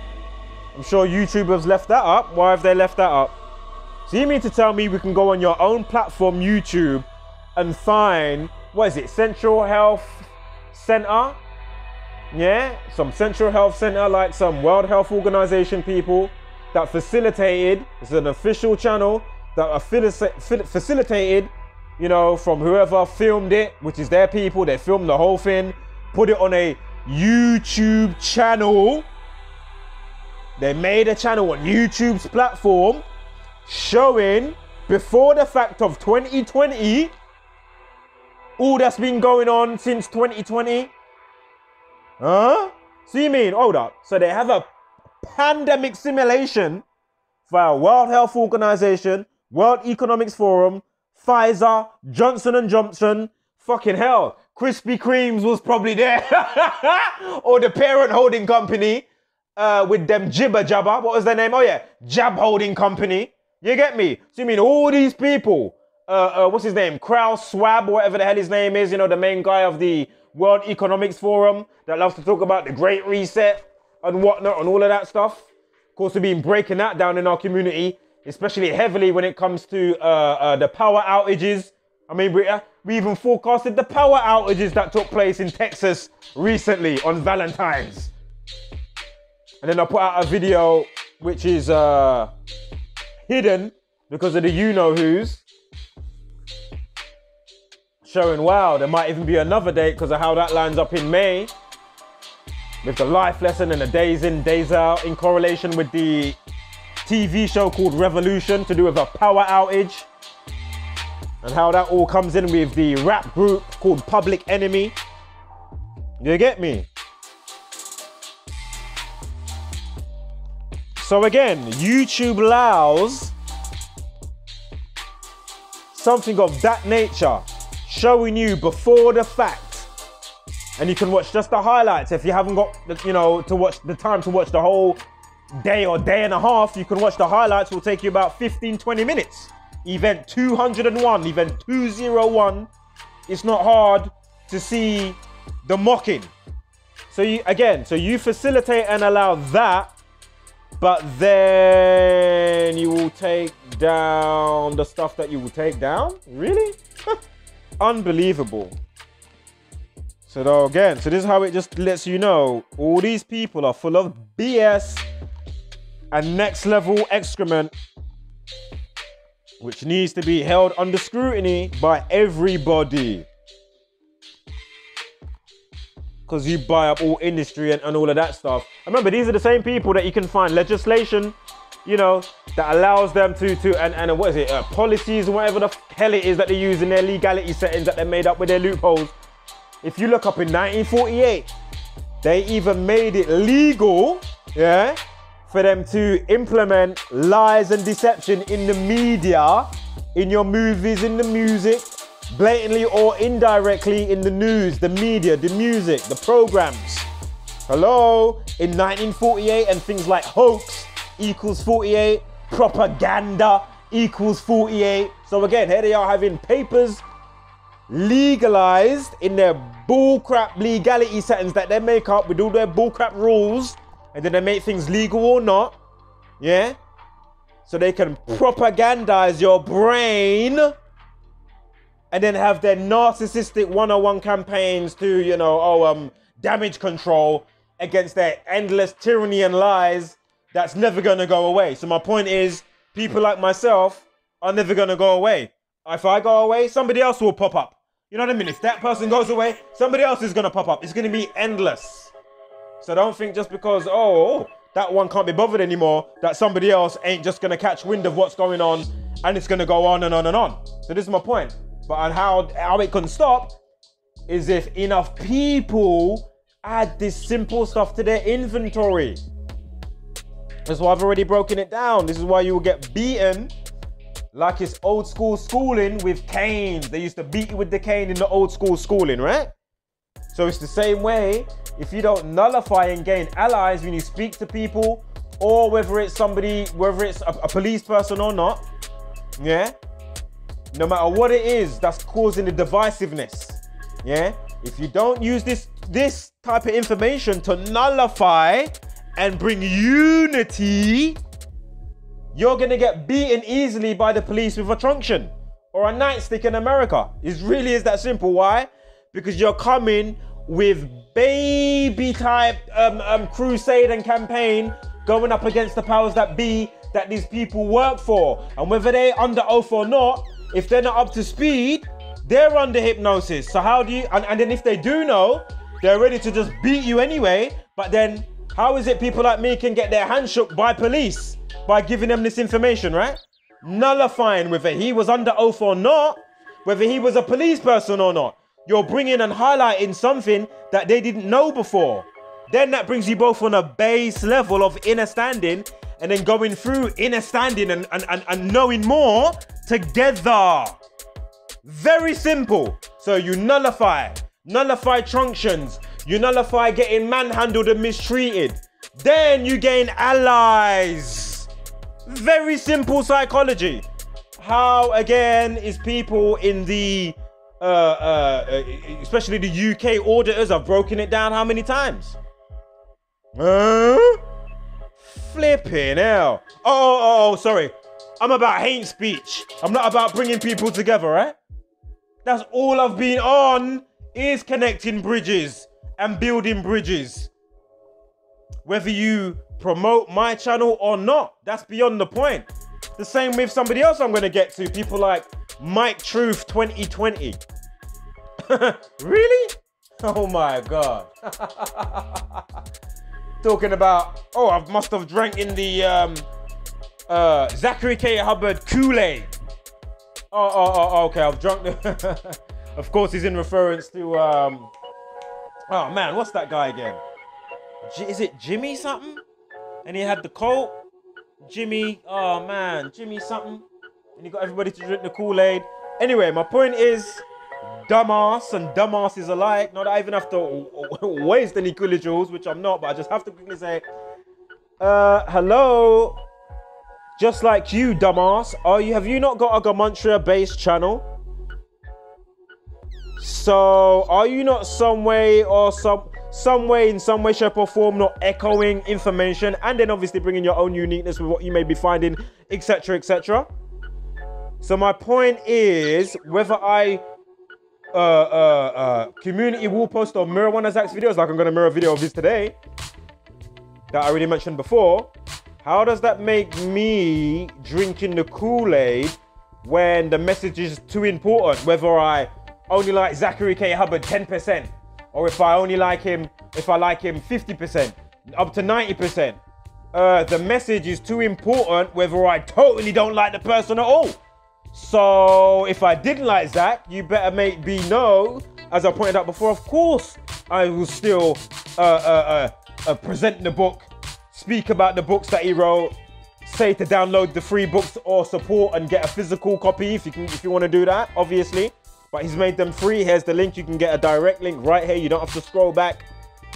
[SPEAKER 2] I'm sure YouTube has left that up. Why have they left that up? So you mean to tell me we can go on your own platform, YouTube, and find, what is it, Central Health Center? Yeah, some Central Health Center, like some World Health Organization people that facilitated, it's an official channel that facilitated, you know, from whoever filmed it, which is their people. They filmed the whole thing, put it on a YouTube channel. They made a channel on YouTube's platform showing before the fact of 2020 all that's been going on since 2020. Huh? So you mean, hold up, so they have a pandemic simulation via World Health Organization, World Economics Forum, Pfizer, Johnson & Johnson, fucking hell, Krispy Kremes was probably there, or the parent holding company with them jibber jabber, what was their name? Oh yeah, Jab Holding Company, you get me? So you mean all these people, what's his name, Kraus Schwab, whatever the hell his name is, you know, the main guy of the World Economics Forum that loves to talk about the Great Reset and whatnot and all of that stuff. Of course, we've been breaking that down in our community, especially heavily when it comes to the power outages. I mean, we even forecasted the power outages that took place in Texas recently on Valentine's. And then I put out a video which is hidden because of the you-know-whos, showing, wow, there might even be another date because of how that lines up in May with the life lesson and the days in, days out, in correlation with the TV show called Revolution to do with a power outage, and how that all comes in with the rap group called Public Enemy. You get me? So again, YouTube allows something of that nature, showing you before the fact, and you can watch just the highlights. If you haven't got, you know, to watch the time to watch the whole day or day and a half, you can watch the highlights. It will take you about 15-20 minutes. Event 201, event 201. It's not hard to see the mocking. So you facilitate and allow that, but then you will take down the stuff that you will take down? Really? Unbelievable. So though, again, so this is how it just lets you know all these people are full of BS and next level excrement, which needs to be held under scrutiny by everybody. Because you buy up all industry and all of that stuff. And remember, these are the same people that you can find legislation, you know, that allows them and what is it, policies and whatever the hell it is that they use in their legality settings that they made up with their loopholes. If you look up in 1948, they even made it legal, yeah, for them to implement lies and deception in the media, in your movies, in the music, blatantly or indirectly in the news, the media, the music, the programs. Hello? In 1948, and things like hoax equals 48, propaganda equals 48. So again, here they are having papers legalized in their bullcrap legality settings that they make up with all their bullcrap rules, and then they make things legal or not.
[SPEAKER 3] Yeah? So they can propagandize your brain and then have their narcissistic 101 campaigns to, you know, damage control against their endless tyranny and lies that's never going to go away. So my point is, people like myself are never going to go away. If I go away, somebody else will pop up. You know what I mean? If that person goes away, somebody else is going to pop up. It's going to be endless. So don't think just because, that one can't be bothered anymore, that somebody else ain't just going to catch wind of what's going on and it's going to go on and on and on. So this is my point. But on how it can stop is if enough people add this simple stuff to their inventory. That's why I've already broken it down. This is why you will get beaten like it's old school schooling with canes. They used to beat you with the cane in the old school schooling, right? So it's the same way. If you don't nullify and gain allies when you speak to people, or whether it's somebody, whether it's a police person or not, yeah? No matter what it is that's causing the divisiveness, yeah? If you don't use this type of information to nullify and bring unity, you're gonna get beaten easily by the police with a truncheon or a nightstick in America. It really is that simple. Why? Because you're coming with baby type crusade and campaign going up against the powers that be that these people work for. And whether they're under oath or not, if they're not up to speed, they're under hypnosis. So how do you, and then if they do know, they're ready to just beat you anyway. But then how is it people like me can get their hand shook by police by giving them this information, right? Nullifying whether he was under oath or not, whether he was a police person or not. You're bringing and highlighting something that they didn't know before. Then that brings you both on a base level of inner standing, and then going through inner standing and knowing more together. Very simple. So you nullify trunctions, you nullify getting manhandled and mistreated. Then you gain allies. Very simple psychology. How again is people in the especially the UK auditors have broken it down how many times? Flipping hell. Oh, sorry. I'm about hate speech. I'm not about bringing people together, right? That's all I've been on, is connecting bridges and building bridges. Whether you promote my channel or not, that's beyond the point. The same with somebody else I'm going to get to, people like Mike Truth 2020. Really? Oh my God. Talking about, I must have drank in the Zachary K. Hubbard Kool-Aid. Okay, I've drunk the... Of course, he's in reference to, oh man, what's that guy again? Is it Jimmy something? And he had the Colt. Jimmy something. And he got everybody to drink the Kool-Aid. Anyway, my point is, dumbass and dumbasses alike. Not that I even have to waste any kilojoules, which I'm not, but I just have to quickly say, hello. Just like you, dumbass. Have you not got a Gematria-based channel? So, are you not some way, in some way, shape or form, not echoing information and then obviously bringing your own uniqueness with what you may be finding, etc., etc.? So my point is, whether I community wall post or mirror one of Zach's videos, like I'm going to mirror a video of his today, that I already mentioned before, how does that make me drinking the Kool-Aid when the message is too important? Whether I only like Zachary K. Hubbard 10%, or if I only like him, 50%, up to 90%. The message is too important whether I totally don't like the person at all. So if I didn't like Zach, you better make B know, as I pointed out before, of course, I will still present the book, speak about the books that he wrote, say to download the free books or support and get a physical copy if you want to do that, obviously. But he's made them free. Here's the link. You can get a direct link right here. You don't have to scroll back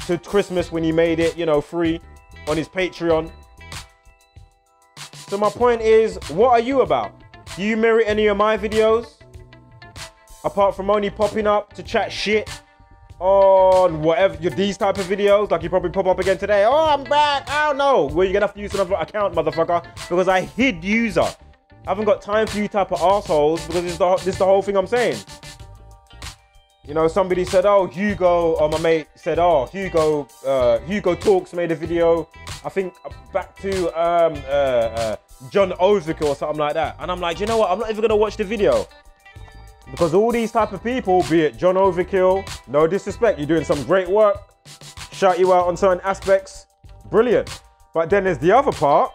[SPEAKER 3] to Christmas when he made it, free on his Patreon. So my point is, what are you about? Do you mirror any of my videos? Apart from only popping up to chat shit
[SPEAKER 2] on whatever these type of videos, like you probably pop up again today. Oh, I'm back. Oh no. Well, you're gonna have to use another account, motherfucker, because I hid user. I haven't got time for you type of assholes because this is the whole thing I'm saying. You know, somebody said, oh, Hugo, or my mate said, oh, Hugo Talks made a video, I think back to John Overkill or something like that. And I'm like, you know what? I'm not even gonna watch the video. Because all these type of people, be it John Overkill, no disrespect, you're doing some great work, shout you out on certain aspects, brilliant. But then there's the other part.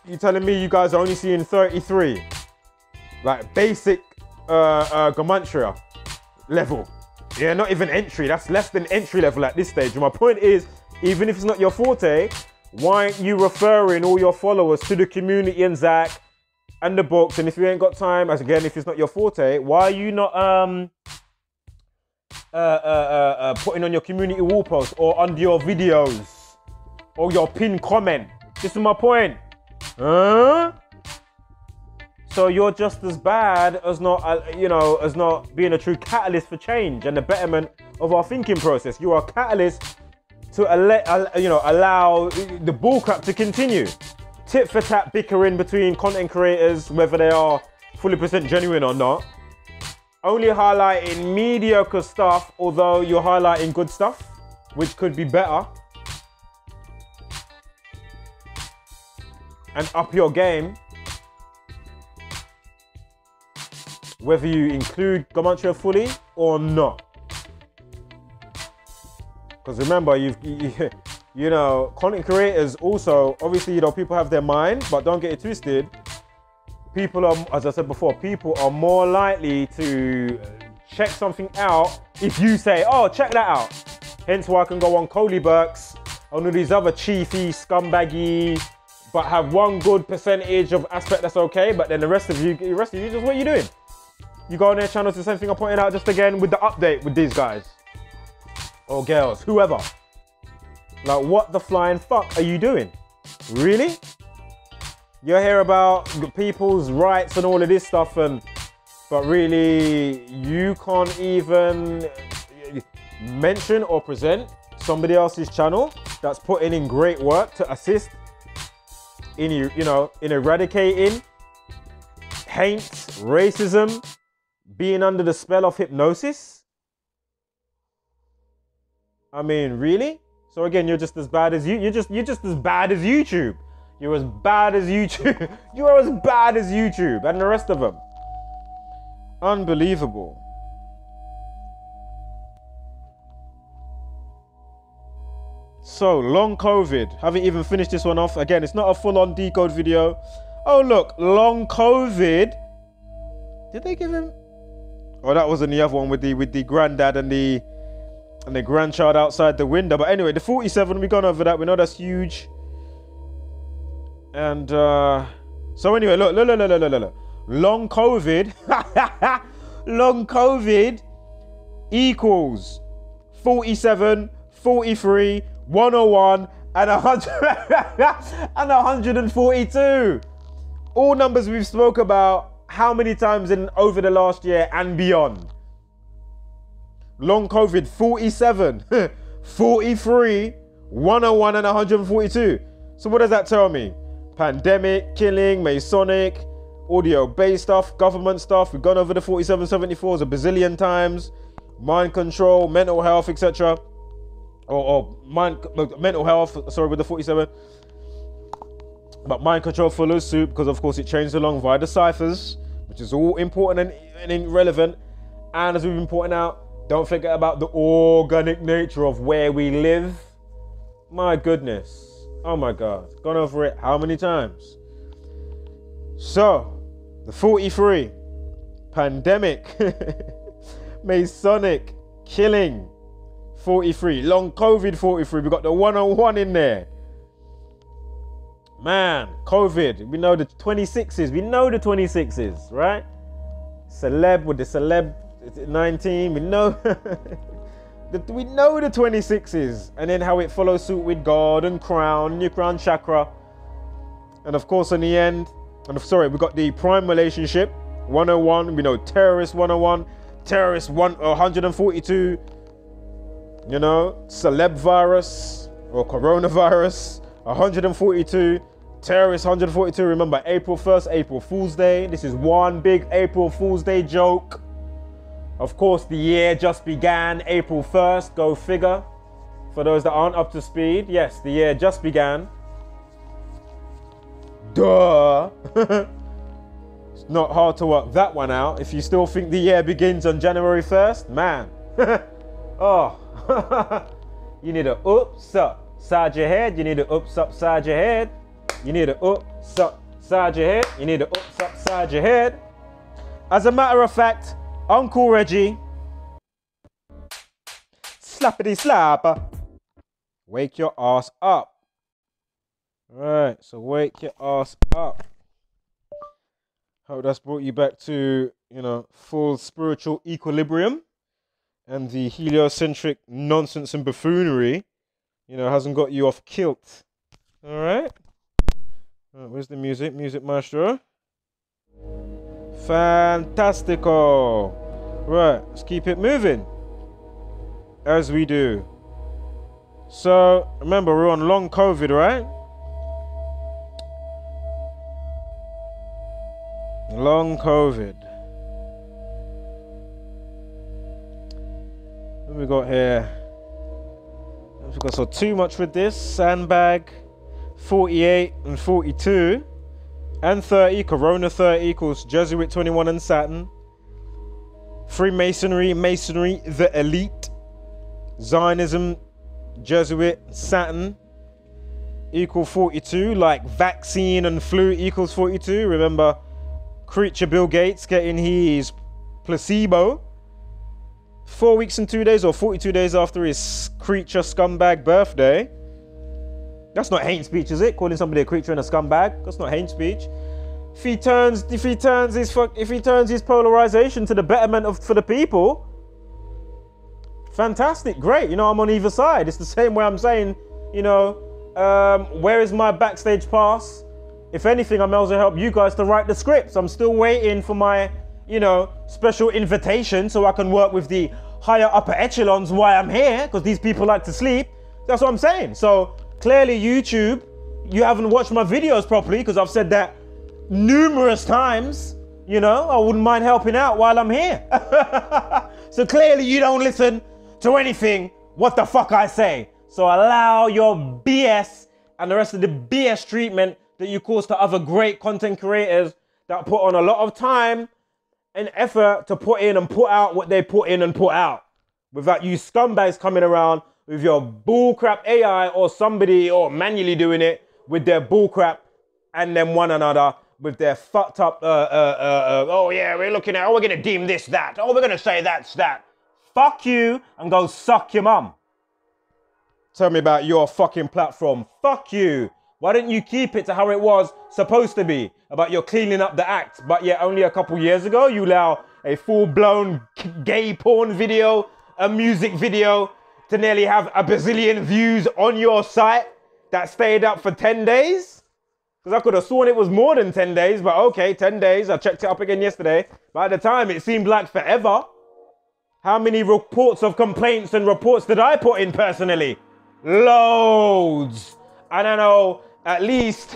[SPEAKER 2] You're telling me you guys are only seeing 33, like basic gematria level. Yeah, not even entry. That's less than entry level at this stage. And my point is, even if it's not your forte, why aren't you referring all your followers to the community and Zach and the books? And if you ain't got time, as again, if it's not your forte, why are you not putting on your community wall post or under your videos or your pinned comment? This is my point. Huh? So you're just as bad as not, as not being a true catalyst for change and the betterment of our thinking process. You are a catalyst to allow the bullcrap to continue. Tit for tat bickering between content creators, whether they are fully % genuine or not. Only highlighting mediocre stuff, although you're highlighting good stuff, which could be better. And up your game. Whether you include gematria fully or not. Because remember, you know, content creators also, obviously, you know, people have their mind, but don't get it twisted. People are, as I said before, people are more likely to check something out if you say, oh, check that out. Hence why I can go on Coley Burks, on all these other chiefy, scumbaggy, but have one good percentage of aspect that's okay, but then the rest of you, just what are you doing? You go on their channels, the same thing I pointed out just again with the update with these guys. Or girls, whoever. Like, what the flying fuck are you doing? Really? You hear about people's rights and all of this stuff, but really, you can't even mention or present somebody else's channel that's putting in great work to assist in, in eradicating hate, racism, being under the spell of hypnosis? I mean, really? So again, you're just as bad as you're just as bad as YouTube. You're as bad as YouTube. You are as bad as YouTube and the rest of them. Unbelievable. So, long COVID. Haven't even finished this one off. Again, it's not a full-on decode video. Oh look, long COVID. Did they give him? Oh, that wasn't the other one with the granddad and the grandchild outside the window. But anyway, the 47, we've gone over that. We know that's huge. And so anyway, look. Long COVID. Long COVID equals 47, 43, 101, and 100 and 142. All numbers we've spoke about how many times over the last year and beyond. Long COVID 47, 43, 101, and 142. So what does that tell me? Pandemic, killing, Masonic, audio-based stuff, government stuff. We've gone over the 4774s a bazillion times. Mind control, mental health, etc. Mental health, sorry, with the 47. But mind control full of soup, because of course it changed along via the ciphers, which is all important and relevant. And as we've been pointing out, don't forget about the organic nature of where we live. My goodness. Oh my God. Gone over it how many times? So, the 43. Pandemic. Masonic. Killing. 43. Long COVID 43. We got the 101 in there. Man, COVID. We know the 26s. We know the 26s, right? Celeb with the celeb 19. We know we know the 26s, and then how it follows suit with God and crown and your crown chakra, and of course in the end, we got the prime relationship 101. We know terrorist 101, terrorist 142, you know, celeb virus or coronavirus, 142, terrorist 142. Remember, April 1st, April Fool's Day. This is one big April Fool's Day joke. Of course, the year just began April 1st, go figure. For those that aren't up to speed, yes, the year just began. Duh. It's not hard to work that one out. If you still think the year begins on January 1st, man. Oh, you need a oops up side your head. You need a oops up side your head. You need a oops up side your head. You need a oops up side your head. As a matter of fact, Uncle Reggie, slappity slapper, wake your ass up. Right, so wake your ass up. Hope that's brought you back to, you know, full spiritual equilibrium, and the heliocentric nonsense and buffoonery, you know, hasn't got you off kilt. All right. Where's the music? Music maestro. Fantastico. Right, let's keep it moving. As we do. So, remember, we're on long COVID, right? Long COVID. What we got here? We've got so too much with this. Sandbag, 48 and 42. And 30, Corona 30 equals Jesuit 21 and Saturn. Freemasonry, Masonry, the elite. Zionism, Jesuit, Saturn equal 42. Like vaccine and flu equals 42. Remember, creature Bill Gates getting his placebo 4 weeks and 2 days or 42 days after his creature scumbag birthday. That's not hate speech, is it? Calling somebody a creature and a scumbag? That's not hate speech. If he turns his polarization to the betterment for the people, fantastic, great. You know, I'm on either side. It's the same way I'm saying, you know, where is my backstage pass? If anything, I'm able to help you guys to write the scripts. I'm still waiting for my, you know, special invitation so I can work with the higher upper echelons while I'm here, because these people like to sleep. That's what I'm saying. So clearly YouTube, you haven't watched my videos properly, because I've said that numerous times. You know, I wouldn't mind helping out while I'm here. So clearly you don't listen to anything what the fuck I say. So allow your BS and the rest of the BS treatment that you cause to other great content creators that put on a lot of time and effort to put in and put out what they put in and put out, without you scumbags coming around with your bullcrap AI or somebody or manually doing it with their bullcrap, and then one another with their fucked up, oh yeah, we're looking at, oh, we're gonna deem this, that, oh, we're gonna say that's that. Fuck you and go suck your mum. Tell me about your fucking platform. Fuck you. Why didn't you keep it to how it was supposed to be, about your cleaning up the act? But yet only a couple years ago, you allow a full-blown gay porn video, a music video, to nearly have a bazillion views on your site that stayed up for 10 days? Because I could have sworn it was more than 10 days, but okay, 10 days. I checked it up again yesterday. By the time, it seemed like forever. How many reports of complaints and reports did I put in personally? Loads. I don't know, at least,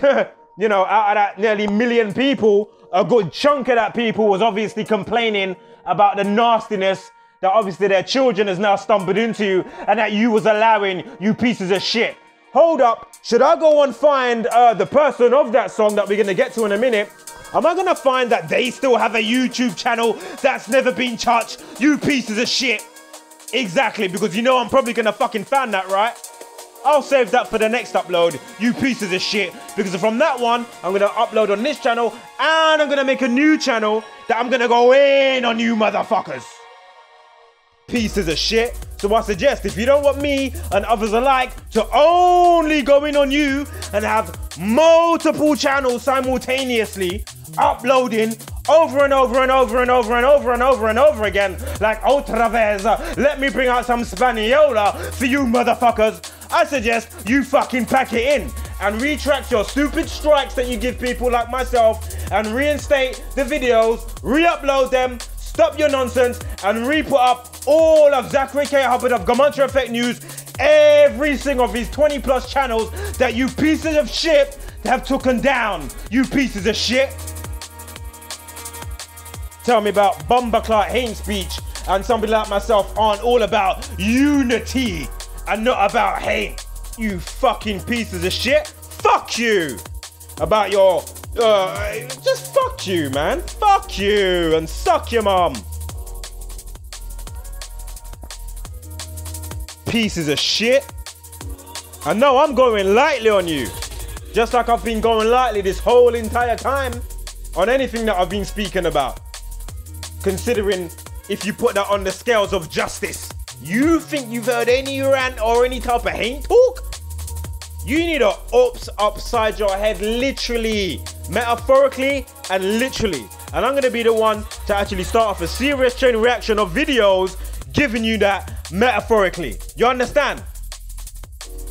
[SPEAKER 2] you know, out of that nearly million people, a good chunk of that people was obviously complaining about the nastiness that obviously their children has now stumbled into, and that you was allowing, you pieces of shit. Hold up, should I go and find the person of that song that we're going to get to in a minute? Am I going to find that they still have a YouTube channel that's never been touched? You pieces of shit. Exactly, because you know I'm probably going to fucking find that, right? I'll save that for the next upload, you pieces of shit. Because from that one, I'm going to upload on this channel, and I'm going to make a new channel that I'm going to go in on you motherfuckers. Pieces of shit. So I suggest, if you don't want me and others alike to only go in on you and have multiple channels simultaneously uploading over and over and over and over and over and over and over again, like otra vez, let me bring out some Spaniola for you motherfuckers. I suggest you fucking pack it in and retract your stupid strikes that you give people like myself, and reinstate the videos, re-upload them,
[SPEAKER 3] stop your nonsense and re-put up all of Zachary K. Hubbard of Gamantra Effect News, every single of his 20 plus channels that you pieces of shit have taken down, you pieces of shit. Tell me about Bumbleclot hate speech, and somebody like myself aren't all about unity and not about hate. You fucking pieces of shit. Fuck you. About your, just fuck you, man. Fuck you and suck your mum. Pieces of shit. I know I'm going lightly on you. Just like I've been going lightly this whole entire time on anything that I've been speaking about. Considering if you put that on the scales of justice, you think you've heard any rant or any type of hate talk? You need to upside your head, literally, metaphorically, and literally. And I'm gonna be the one to actually start off a serious chain reaction of videos giving you that metaphorically. You understand?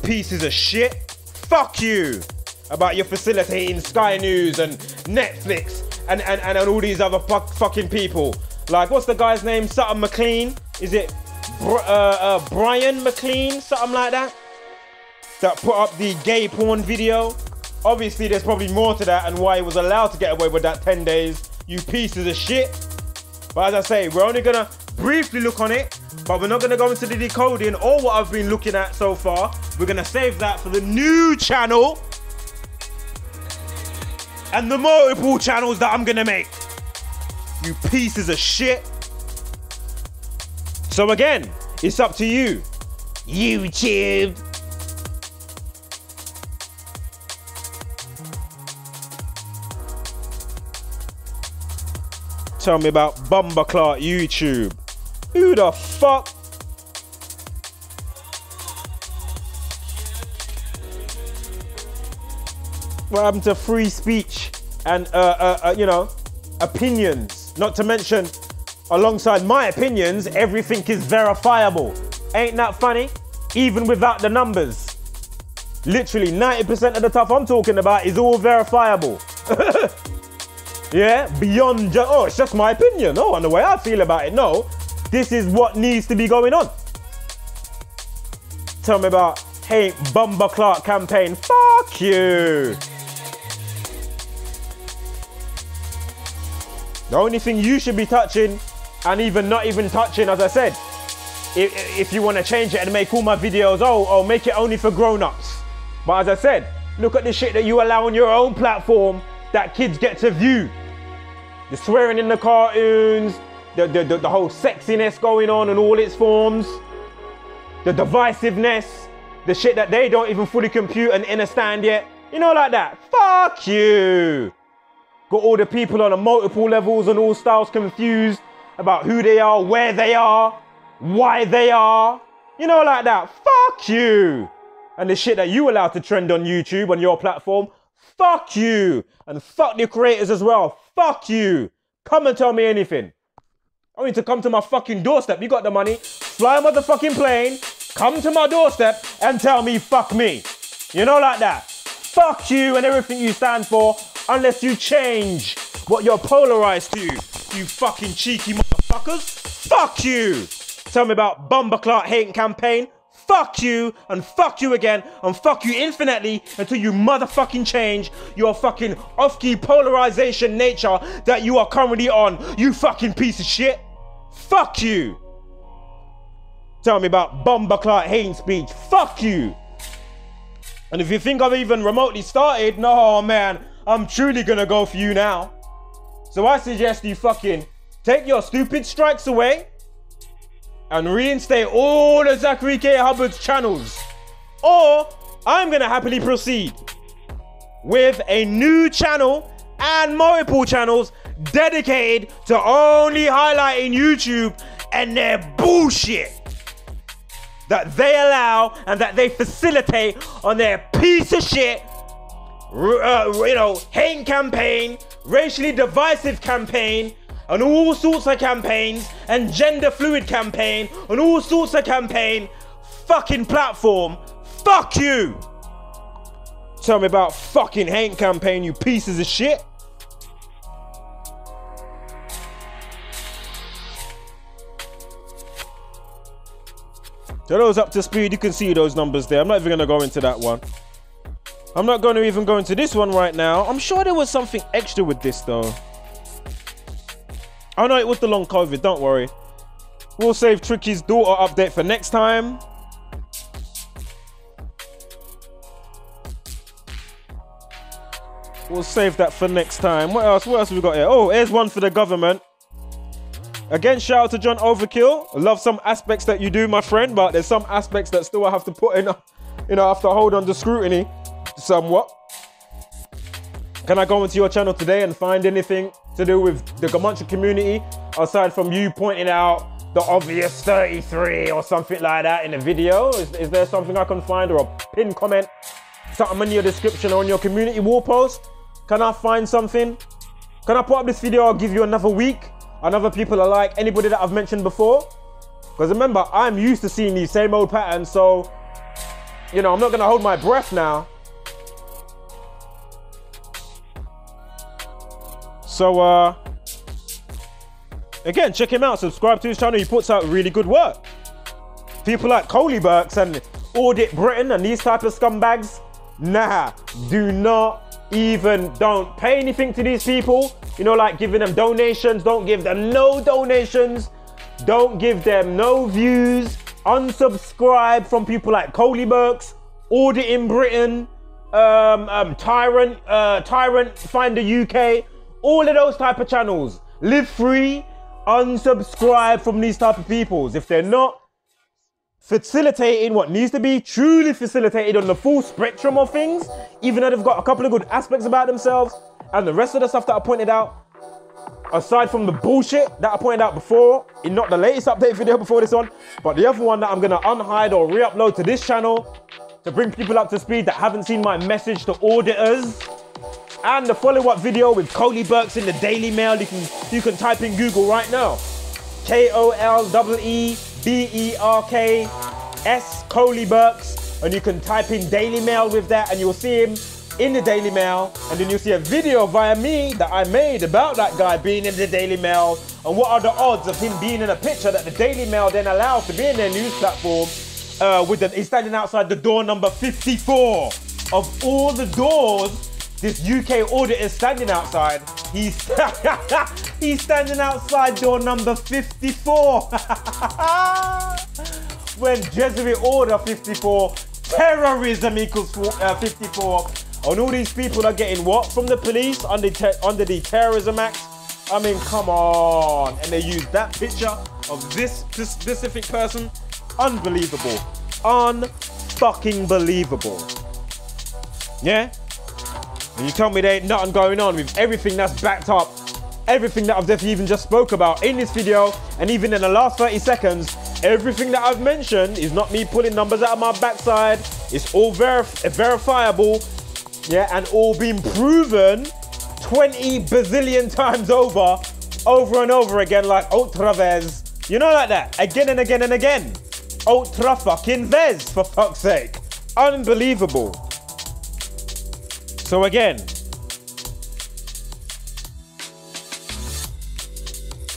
[SPEAKER 3] Pieces of shit. Fuck you. About your facilitating Sky News and Netflix and all these other fucking people. Like, what's the guy's name? Something McLean? Is it Brian McLean? Something like that? That put up the gay porn video. Obviously, there's probably more to that and why he was allowed to get away with that 10 days. You pieces of shit. But as I say, we're only gonna briefly look on it, but we're not gonna go into the decoding or what I've been looking at so far. We're gonna save that for the new channel and the multiple channels that I'm gonna make. You pieces of shit. So again, it's up to you. YouTube. Tell me about Bumbleclot YouTube. Who the fuck? What happened to free speech and you know, opinions? Not to mention, alongside my opinions, everything is verifiable. Ain't that funny? Even without the numbers. Literally 90% of the stuff I'm talking about is all verifiable. Yeah, beyond just, oh, it's just my opinion. Oh, and the way I feel about it. No, this is what needs to be going on. Tell me about, hey, Bumbleclot campaign. Fuck you. The only thing you should be touching, and even not even touching, as I said, if you want to change it and make all my videos, oh, make it only for grown-ups. But as I said, look at the shit that you allow on your own platform that kids get to view. The swearing in the cartoons, the whole sexiness going on in all its forms, the divisiveness, the shit that they don't even fully compute and understand yet. You know, like that. Fuck you. Got all the people on a multiple levels and all styles confused about who they are, where they are, why they are. You know, like that. Fuck you. And the shit that you allow to trend on YouTube, on your platform. Fuck you. And fuck the creators as well. Fuck you. Come and tell me anything. I need to come to my fucking doorstep. You got the money. Fly a motherfucking plane. Come to my doorstep and tell me fuck me. You know, like that. Fuck you and everything you stand for, unless you change what you're polarized to. You fucking cheeky motherfuckers. Fuck you. Tell me about Bumbleclot hate campaign. Fuck you, and fuck you again, and fuck you infinitely until you motherfucking change your fucking off-key polarization nature that you are currently on, you fucking piece of shit. Fuck you. Tell me about Bumbleclot hate speech. Fuck you. And if you think I've even remotely started, no man, I'm truly gonna go for you now. So I suggest you fucking take your stupid strikes away and reinstate all of Zachary K. Hubbard's channels. Or I'm gonna happily proceed with a new channel and multiple channels dedicated to only highlighting YouTube and their bullshit that they allow and that they facilitate on their piece of shit, you know, hate campaign, racially divisive campaign, and all sorts of campaigns, and gender fluid campaign, and all sorts of campaign, fucking platform. Fuck you. Tell me about fucking hate campaign, you pieces of shit.
[SPEAKER 2] So those up to speed, you can see those numbers there. I'm not even going to go into that one. I'm not going to even go into this one right now. I'm sure there was something extra with this though. Oh no, it was the long COVID, don't worry. We'll save Tricky's daughter update for next time. We'll save that for next time. What else? What else have we got here? Oh, here's one for the government. Again, shout out to John Overkill. I love some aspects that you do, my friend, but there's some aspects that still I have to put in, you know, I have to hold under scrutiny somewhat. Can I go into your channel today and find anything to do with the Comanche community aside from you pointing out the obvious 33 or something like that in a video? Is there something I can find, or a pinned comment, something in your description or on your community wall post? Can I find something? Can I put up this video? I'll give you another week. Another people alike, anybody that I've mentioned before. Because remember, I'm used to seeing these same old patterns, so, you know, I'm not going to hold my breath now. So, again, check him out. Subscribe to his channel. He puts out really good work. People like Coley Burks and Audit Britain and these type of scumbags, nah, don't pay anything to these people. You know, like giving them donations. Don't give them no donations. Don't give them no views. Unsubscribe from people like Coley Burks, Audit in Britain, Tyrant Finder UK, all of those type of channels. Live free. Unsubscribe from these type of peoples. If they're not facilitating what needs to be truly facilitated on the full spectrum of things, even though they've got a couple of good aspects about themselves, and the rest of the stuff that I pointed out, aside from the bullshit that I pointed out before, in not the latest update video before this one, but the other one that I'm gonna unhide or re-upload to this channel to bring people up to speed that haven't seen my message to auditors, and the follow-up video with Coley Burks in the Daily Mail. You can type in Google right now, KOLEEBERKS, Coley Burks, and you can type in Daily Mail with that, and you'll see him in the Daily Mail, and then you'll see a video via me that I made about that guy being in the Daily Mail, and what are the odds of him being in a picture that the Daily Mail then allows to be in their news platform. He's standing outside the door number 54 of all the doors this UK audit is standing outside. He's standing outside door number 54. When Jesuit order 54, terrorism equals 54. And all these people are getting what from the police under the Terrorism Act? I mean, come on. And they use that picture of this specific person. Unbelievable. Unfucking believable. Yeah? And you tell me there ain't nothing going on with everything that's backed up, everything that I've even just spoke about in this video, and even in the last 30 seconds, everything that I've mentioned is not me pulling numbers out of my backside. It's all verifiable, yeah, and all been proven 20 bazillion times over and over again, like outra vez. You know, like that, again and again and again. Outra fucking vez, for fuck's sake. Unbelievable. So again,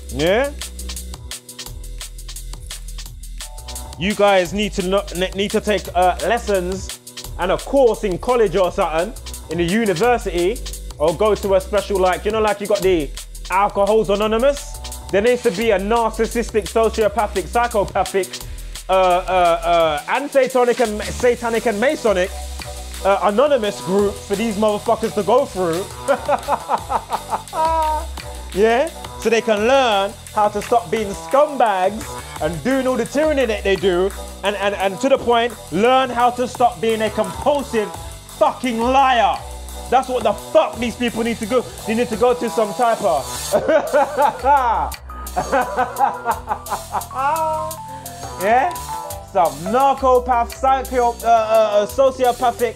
[SPEAKER 2] yeah, you guys need to take lessons and a course in college or something, in the university, or go to a special, like, you know, like you got the Alcoholics Anonymous. There needs to be a narcissistic, sociopathic, psychopathic, and satanic and Masonic anonymous group for these motherfuckers to go through. Yeah, so they can learn how to stop being scumbags and doing all the tyranny that they do, and to the point, learn how to stop being a compulsive fucking liar. That's what the fuck these people need to go. They need to go to some type of yeah, some narcopath, sociopathic,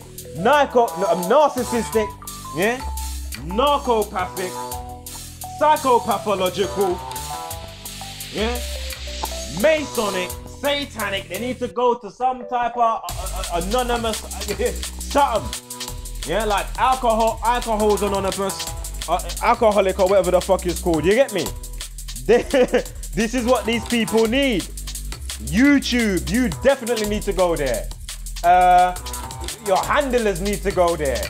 [SPEAKER 2] narcissistic, yeah, narcopathic, psychopathological, yeah, Masonic, satanic. They need to go to some type of anonymous something, yeah, like alcohol's anonymous, alcoholic or whatever the fuck it's called. You get me? This is what these people need.
[SPEAKER 3] YouTube, you definitely need to go there. Your handlers need to go there.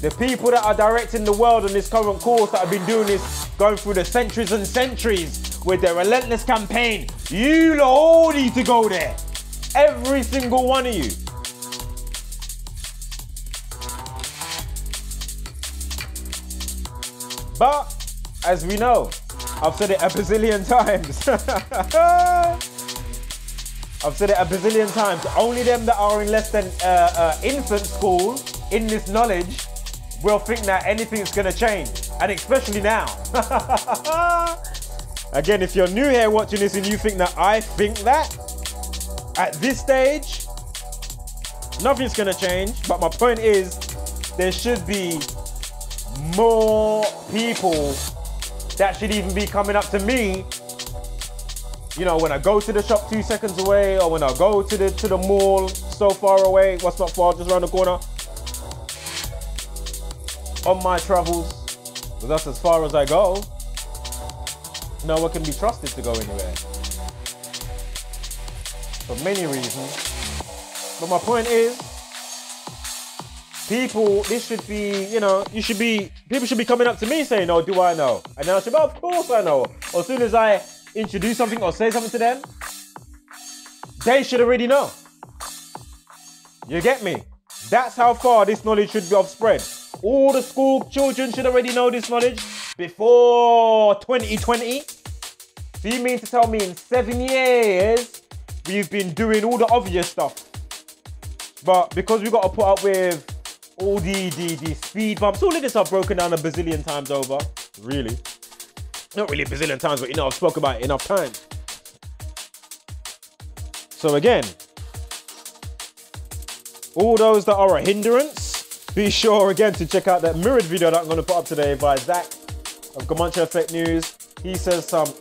[SPEAKER 3] The people that are directing the world on this current course that have been doing this, going through the centuries and centuries with their relentless campaign, you all need to go there. Every single one of you. But, as we know, I've said it a bazillion times. I've said it a bazillion times. Only them that are in less than infant school in this knowledge will think that anything's gonna change. And especially now. Again, if you're new here watching this and you think that I think that, at this stage, nothing's gonna change. But my point is, there should be more people that should even be coming up to me, you know, when I go to the shop 2 seconds away, or when I go to the mall so far away, what's not far, just around the corner, on my travels, because that's as far as I go. No one can be trusted to go anywhere for many reasons. But my point is, people, this should be, you know, people should be coming up to me saying, oh, do I know? And then I should be, of course I know. Or as soon as I introduce something or say something to them, they should already know. You get me? That's how far this knowledge should be spread. All the school children should already know this knowledge before 2020. So you mean to tell me in 7 years, we've been doing all the obvious stuff, but because we've got to put up with all the speed bumps, all of this I've broken down a bazillion times over, really. Not really a bazillion times, but you know, I've spoken about it enough times. So again, all those that are a hindrance, be sure again to check out that mirrored video that I'm going to put up today by Zach of Comanche Effect News. He says some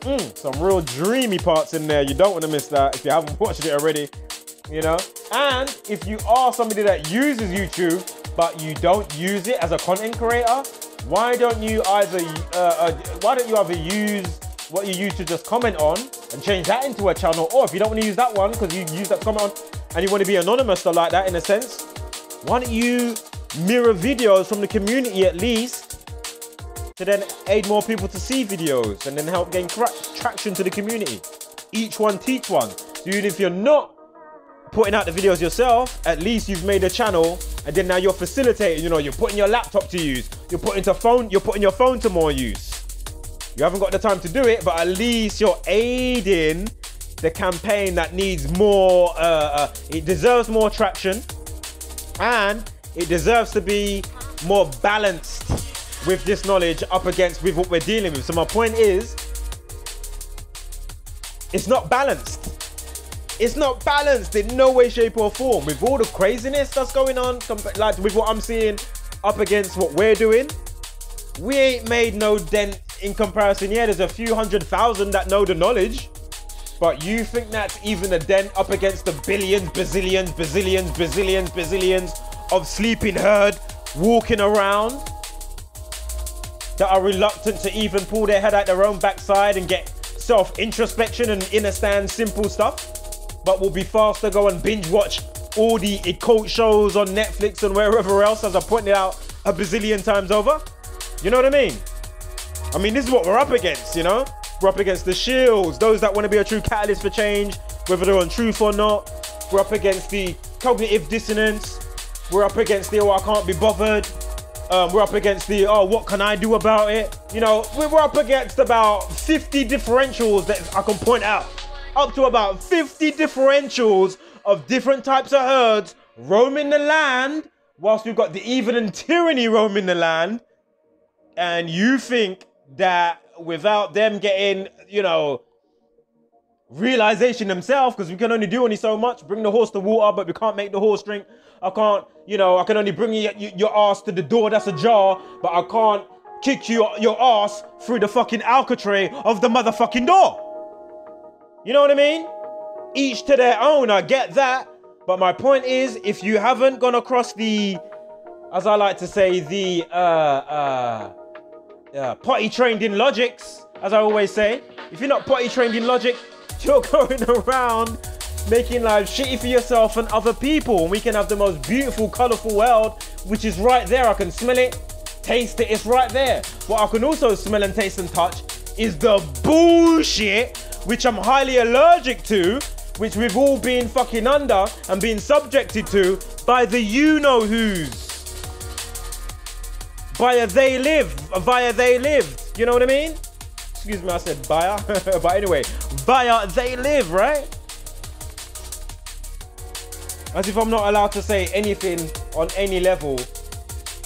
[SPEAKER 3] real dreamy parts in there. You don't want to miss that if you haven't watched it already, you know. And if you are somebody that uses YouTube, but you don't use it as a content creator, why don't you either use what you use to just comment on and change that into a channel? Or if you don't want to use that one because you use that comment on and you want to be anonymous or like that in a sense, why don't you mirror videos from the community at least to then aid more people to see videos and then help gain traction to the community? Each one teach one. So even if you're not putting out the videos yourself, at least you've made a channel, and then now you're facilitating, you know, you're putting your laptop to use, you're putting your phone to more use. You haven't got the time to do it, but at least you're aiding the campaign that needs more, it deserves more traction, and it deserves to be more balanced with this knowledge up against with what we're dealing with. So my point is, it's not balanced. It's not balanced in no way, shape or form. With all the craziness that's going on, like with what I'm seeing up against what we're doing, we ain't made no dent in comparison. Yeah, there's a few 100,000 that know the knowledge, but you think that's even a dent up against the billions, bazillions of sleeping herd walking around that are reluctant to even pull their head out their own backside and get self-introspection and understand simple stuff, but will be fast to go and binge watch all the occult shows on Netflix and wherever else, as I pointed out a bazillion times over. You know what I mean? I mean, this is what we're up against, you know? We're up against the shields, those that want to be a true catalyst for change, whether they're on truth or not. We're up against the cognitive dissonance. We're up against the, oh, I can't be bothered. We're up against the, oh, what can I do about it? You know, we're up against about 50 differentials that I can point out. Up to about 50 differentials of different types of herds roaming the land, whilst we've got the evil and tyranny roaming the land. And you think that without them getting, you know, realization themselves, because we can only do so much, bring the horse to water, but we can't make the horse drink. I can't, you know, I can only bring your ass to the door that's ajar, but I can't kick your ass through the fucking alcatraz of the motherfucking door. You know what I mean? Each to their own, I get that. But my point is, if you haven't gone across the, as I like to say, the potty trained in logics, as I always say, if you're not potty trained in logic, you're going around making life shitty for yourself and other people, and we can have the most beautiful, colourful world, which is right there. I can smell it, taste it, it's right there. What I can also smell and taste and touch is the bullshit, which I'm highly allergic to, which we've all been fucking under and being subjected to by the you-know-whos. Via they lived. You know what I mean? Excuse me, I said via. But anyway, via they live, right? As if I'm not allowed to say anything on any level,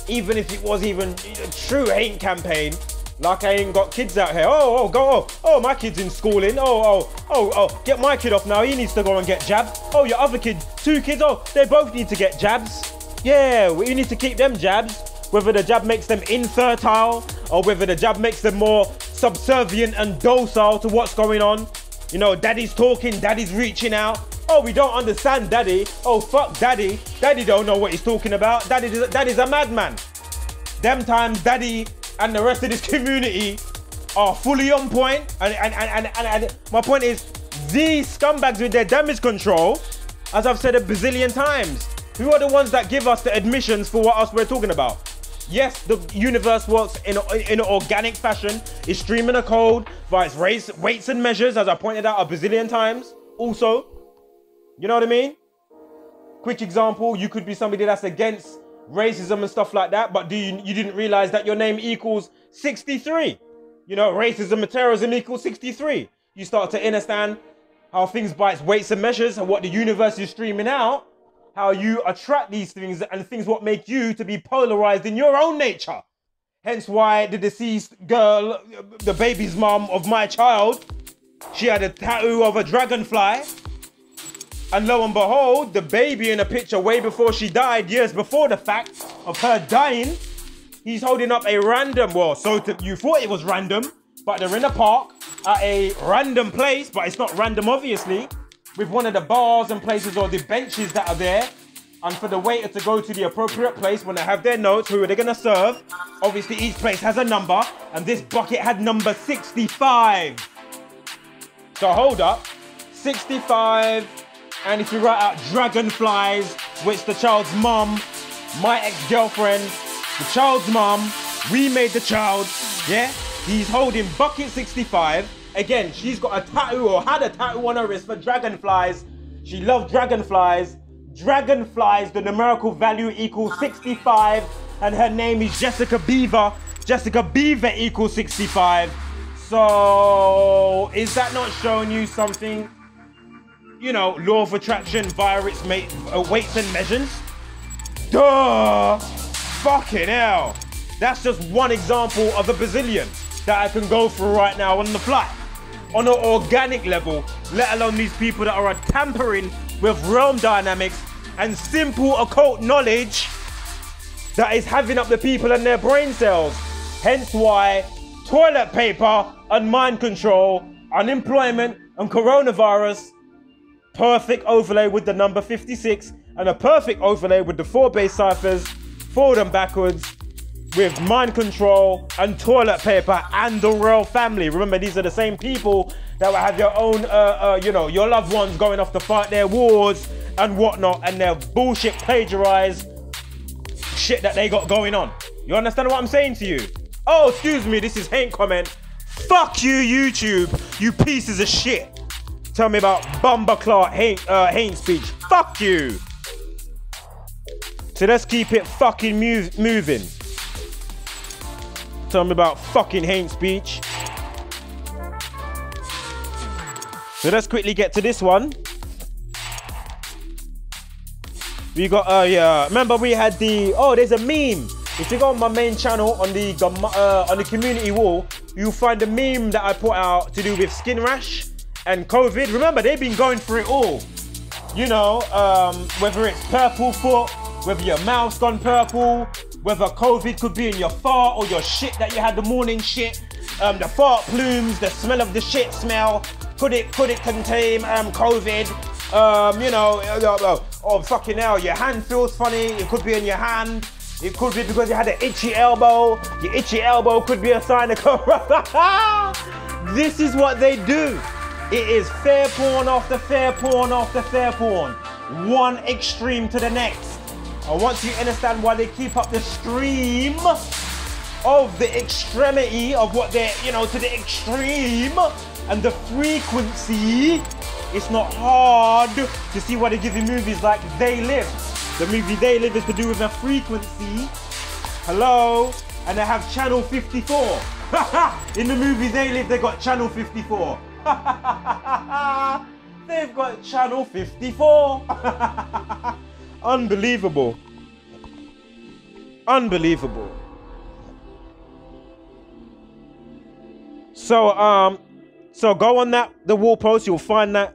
[SPEAKER 3] even if it was even a true hate campaign. Like I ain't got kids out here. Oh, my kid's in schooling. Oh, get my kid off now. He needs to go and get jabbed. Oh, your other kid, 2 kids. Oh, they both need to get jabs. Yeah, we need to keep them jabs. Whether the jab makes them infertile or whether the jab makes them more subservient and docile to what's going on. You know, daddy's talking, daddy's reaching out. Oh, we don't understand daddy. Oh, fuck daddy. Daddy don't know what he's talking about. Daddy's a madman. Them times daddy and the rest of this community are fully on point. And my point is, these scumbags with their damage control, as I've said a bazillion times, who are the ones that give us the admissions for what else we're talking about? Yes, the universe works in an organic fashion. It's streaming a code via weights and measures, as I pointed out a bazillion times. Also, you know what I mean? Quick example, you could be somebody that's against racism and stuff like that, but you didn't realize that your name equals 63. You know, racism and terrorism equals 63. You start to understand how things by its weights and measures and what the universe is streaming out, how you attract these things and things what make you to be polarized in your own nature. Hence why the deceased girl, the baby's mom of my child, she had a tattoo of a dragonfly. And lo and behold, the baby in a picture way before she died, years before the fact of her dying, he's holding up a random, you thought it was random, but they're in a park at a random place, but it's not random obviously, with one of the bars and places or the benches that are there. And for the waiter to go to the appropriate place when they have their notes, who are they gonna serve? Obviously each place has a number, and this bucket had number 65. So hold up, 65, and if you write out dragonflies, which the child's mum, my ex-girlfriend, the child's mum, we made the child, yeah? He's holding bucket 65. Again, she's got a tattoo or had a tattoo on her wrist for dragonflies. She loved dragonflies. Dragonflies, the numerical value equals 65, and her name is Jessica Beaver. Jessica Beaver equals 65. So, is that not showing you something? You know, law of attraction via its weights and measures? Duh! Fucking hell. That's just one example of a bazillion that I can go through right now on the fly. On an organic level, let alone these people that are tampering with realm dynamics and simple occult knowledge that is having up the people and their brain cells. Hence why toilet paper and mind control, unemployment and coronavirus, perfect overlay with the number 56 and a perfect overlay with the 4 base ciphers, forward and backwards, with mind control and toilet paper and the royal family. Remember, these are the same people that will have your own, you know, your loved ones going off to fight their wars and whatnot, and their bullshit plagiarized shit that they got going on. You understand what I'm saying to you? Oh, excuse me, this is hate comment. Fuck you, YouTube, you pieces of shit. Tell me about Bumbleclaw hate speech. Fuck you. So let's keep it fucking moving. Tell me about fucking hate speech. So let's quickly get to this one. We got, remember we had the, there's a meme. If you go on my main channel on the community wall, you'll find a meme that I put out to do with skin rash and COVID. Remember, they've been going through it all. You know, whether it's purple foot, whether your mouth's gone purple, whether COVID could be in your fart or your shit that you had, the morning shit, the fart plumes, the smell of the shit smell. Could it contain COVID? You know, oh fucking hell, your hand feels funny. It could be in your hand. It could be because you had an itchy elbow. Your itchy elbow could be a sign of corona. This is what they do. It is fair porn after fair porn after fair porn. One extreme to the next. And once you understand why they keep up the stream of the extremity of what they're, you know, to the extreme and the frequency, it's not hard to see why they give you movies like They Live. The movie They Live is to do with a frequency. Hello? And they have channel 54. In the movie They Live, they got channel 54. They've got channel 54. Unbelievable. Unbelievable. So so go on the wall post, you'll find the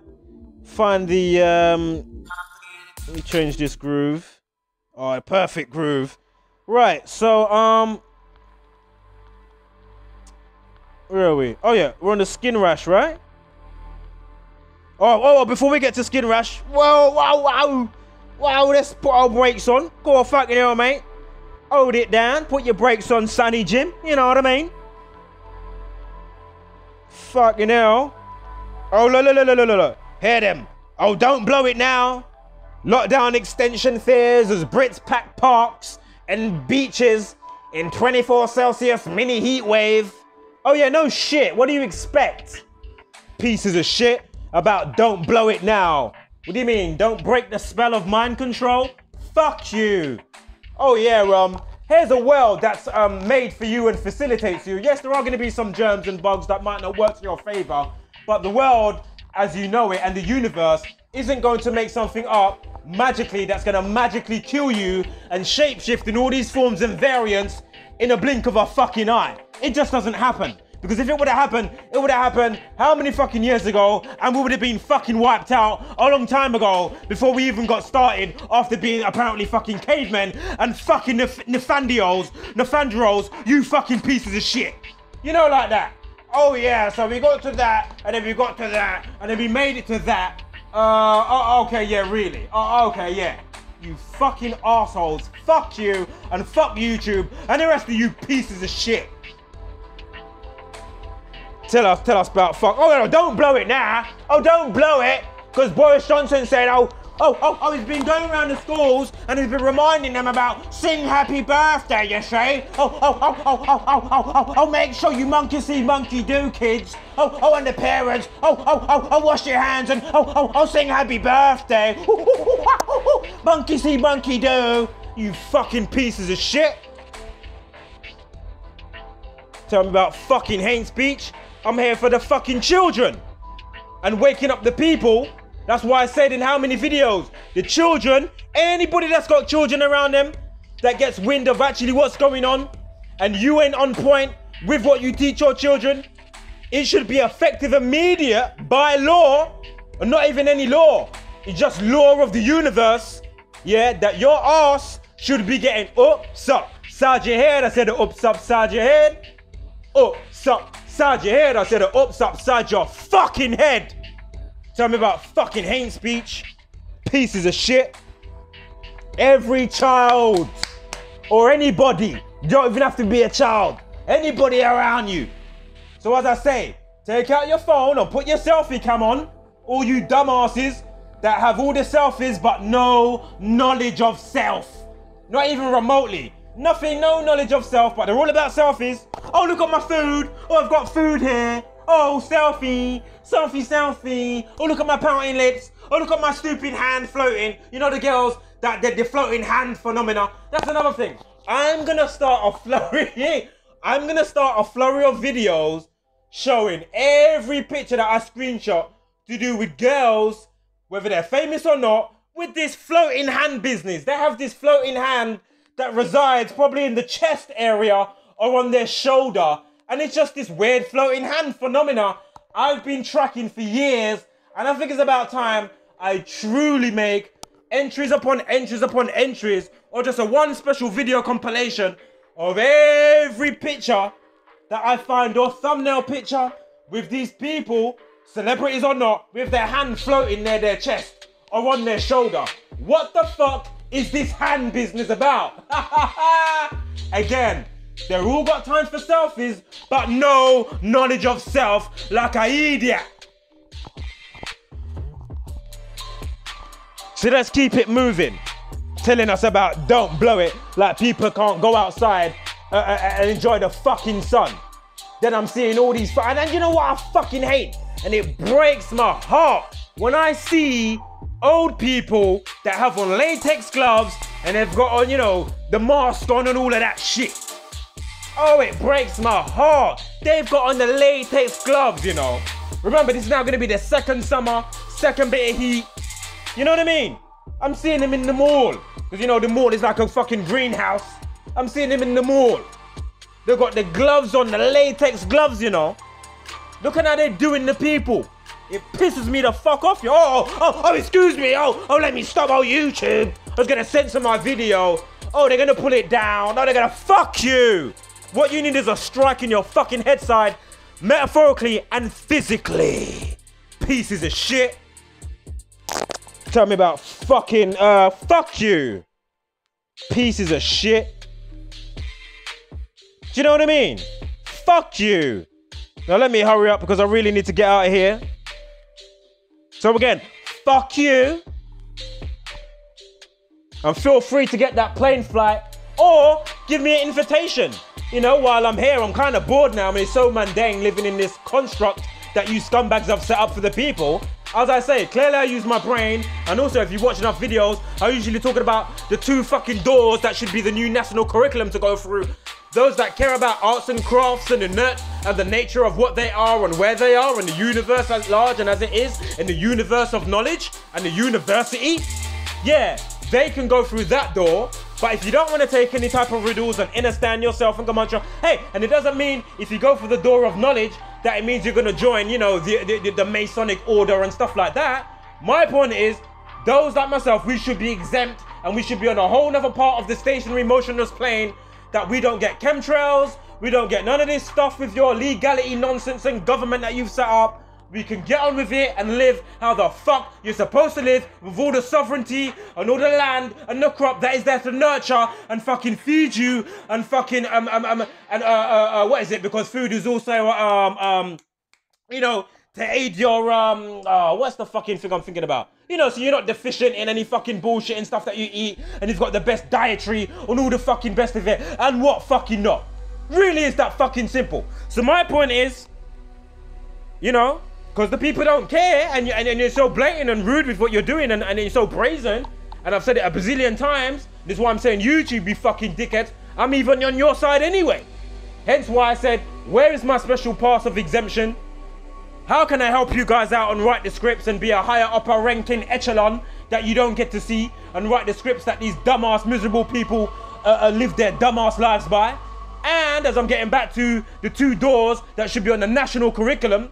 [SPEAKER 3] let me change this groove. Oh, perfect groove. Right, so where are we? Oh yeah, we're on the skin rash, right? Oh, before we get to skin rash, wow, let's put our brakes on. Go on, fucking hell, mate. Hold it down, put your brakes on, Sonny Jim, you know what I mean? Fucking hell. Oh, look. Hear them. Oh, don't blow it now. Lockdown extension fears as Brits pack parks and beaches in 24 Celsius mini heat wave. Oh yeah, no shit. What do you expect? Pieces of shit about don't blow it now. What do you mean? Don't break the spell of mind control? Fuck you. Oh yeah, here's a world that's made for you and facilitates you. Yes, there are going to be some germs and bugs that might not work to your favor, but the world as you know it and the universe isn't going to make something up magically that's going to magically kill you and shapeshift in all these forms and variants in a blink of a fucking eye. It just doesn't happen. Because if it would have happened, it would have happened how many fucking years ago, and we would have been fucking wiped out a long time ago before we even got started after being apparently fucking cavemen and fucking Nefandros, you fucking pieces of shit. You know, like that. Oh yeah, so we got to that, and then we got to that, and then we made it to that. Okay, yeah, really. Okay, yeah. You fucking assholes. Fuck you, and fuck YouTube, and the rest of you pieces of shit. Tell us about fuck. Oh no, don't blow it now. Oh, don't blow it. Because Boris Johnson said, he's been going around the schools and he's been reminding them about sing happy birthday, you see? Make sure you monkey see, monkey do, kids. And the parents, wash your hands and sing happy birthday. Monkey see, monkey do. You fucking pieces of shit. Tell me about fucking hate speech. I'm here for the fucking children and waking up the people. That's why I said in how many videos, the children, anybody that's got children around them that gets wind of actually what's going on and you ain't on point with what you teach your children, it should be effective immediate by law, or not even any law. It's just law of the universe, yeah, that your ass should be getting ups up, side your head. I said ups up, side your head. Ups up, side your head. I said ups up, side your fucking head. Tell me about fucking hate speech. Pieces of shit. Every child or anybody, you don't even have to be a child, anybody around you. So as I say, take out your phone or put your selfie cam on, all you dumbasses that have all the selfies but no knowledge of self. Not even remotely. Nothing, no knowledge of self, but they're all about selfies. Oh, look at my food. Oh, I've got food here. Oh, selfie. Selfie. Oh, look at my pouting lips. Oh, look at my stupid hand floating. You know the girls that did the floating hand phenomena. That's another thing. I'm gonna start a flurry. I'm gonna start a flurry of videos showing every picture that I screenshot to do with girls, whether they're famous or not, with this floating hand business. They have this floating hand that resides probably in the chest area or on their shoulder. And it's just this weird floating hand phenomena I've been tracking for years. And I think it's about time I truly make entries upon entries upon entries, or just a one special video compilation of every picture that I find, or thumbnail picture with these people, celebrities or not, with their hand floating near their chest or on their shoulder. What the fuck is this hand business about? Again, they're all got time for selfies, but no knowledge of self like a idiot. So let's keep it moving. Telling us about don't blow it, like people can't go outside and enjoy the fucking sun. Then I'm seeing all these, and you know what I fucking hate? And it breaks my heart when I see old people that have on latex gloves and they've got on, you know, the mask on and all of that shit. Oh, it breaks my heart. They've got on the latex gloves, you know. Remember, this is now gonna be the second summer, second bit of heat. You know what I mean? I'm seeing them in the mall. Because, you know, the mall is like a fucking greenhouse. I'm seeing them in the mall. They've got the gloves on, the latex gloves, you know. Look at how they're doing the people. It pisses me the fuck off, yo. Oh, excuse me. Oh, let me stop. Oh, YouTube. I was gonna censor my video. Oh, they're gonna pull it down. Oh, they're gonna fuck you. What you need is a strike in your fucking head side, metaphorically and physically. Pieces of shit. Tell me about fucking, fuck you. Pieces of shit. Do you know what I mean? Fuck you. Now let me hurry up because I really need to get out of here. So again, fuck you. And feel free to get that plane flight or give me an invitation. You know, while I'm here, I'm kind of bored now. I mean, it's so mundane living in this construct that you scumbags have set up for the people. As I say, clearly I use my brain. And also, if you watch enough videos, I usually talking about the 2 fucking doors that should be the new national curriculum to go through. Those that care about arts and crafts and the nut and the nature of what they are and where they are and the universe as large and as it is in the universe of knowledge and the university. Yeah, they can go through that door. But if you don't want to take any type of riddles and understand yourself and come on, hey, and it doesn't mean if you go for the door of knowledge that it means you're going to join, you know, the Masonic order and stuff like that. My point is, those like myself, we should be exempt and we should be on a whole nother part of the stationary motionless plane that we don't get chemtrails, we don't get none of this stuff with your legality nonsense and government that you've set up. We can get on with it and live how the fuck you're supposed to live with all the sovereignty and all the land and the crop that is there to nurture and fucking feed you and fucking what is it? Because food is also you know, to aid your what's the fucking thing I'm thinking about? You know, so you're not deficient in any fucking bullshit and stuff that you eat and you've got the best dietary and all the fucking best of it and what fucking not. Really is that fucking simple. So my point is, you know, because the people don't care and you're so blatant and rude with what you're doing and you're so brazen. And I've said it a bazillion times. This is why I'm saying YouTube, you fucking dickheads. I'm even on your side anyway. Hence why I said, where is my special pass of exemption? How can I help you guys out and write the scripts and be a higher upper ranking echelon that you don't get to see and write the scripts that these dumbass miserable people live their dumbass lives by? And as I'm getting back to the 2 doors that should be on the national curriculum,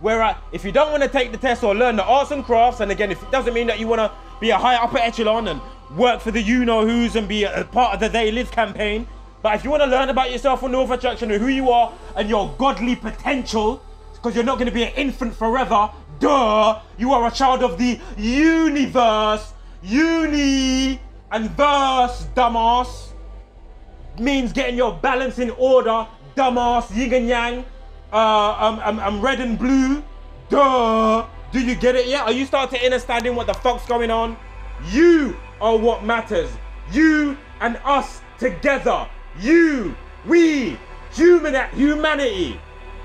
[SPEAKER 3] where if you don't want to take the test or learn the arts and crafts, and again, if it doesn't mean that you want to be a high upper echelon and work for the you-know-whos and be a part of the They Live campaign, but if you want to learn about yourself on North Attraction and who you are and your godly potential, because you're not going to be an infant forever, duh, you are a child of the universe, uni and verse, dumbass, means getting your balance in order, dumbass, yin and yang, I'm red and blue, duh. Do you get it yet? Are you starting to understanding what the fuck's going on? You are what matters. You and us together. You, we, humanity.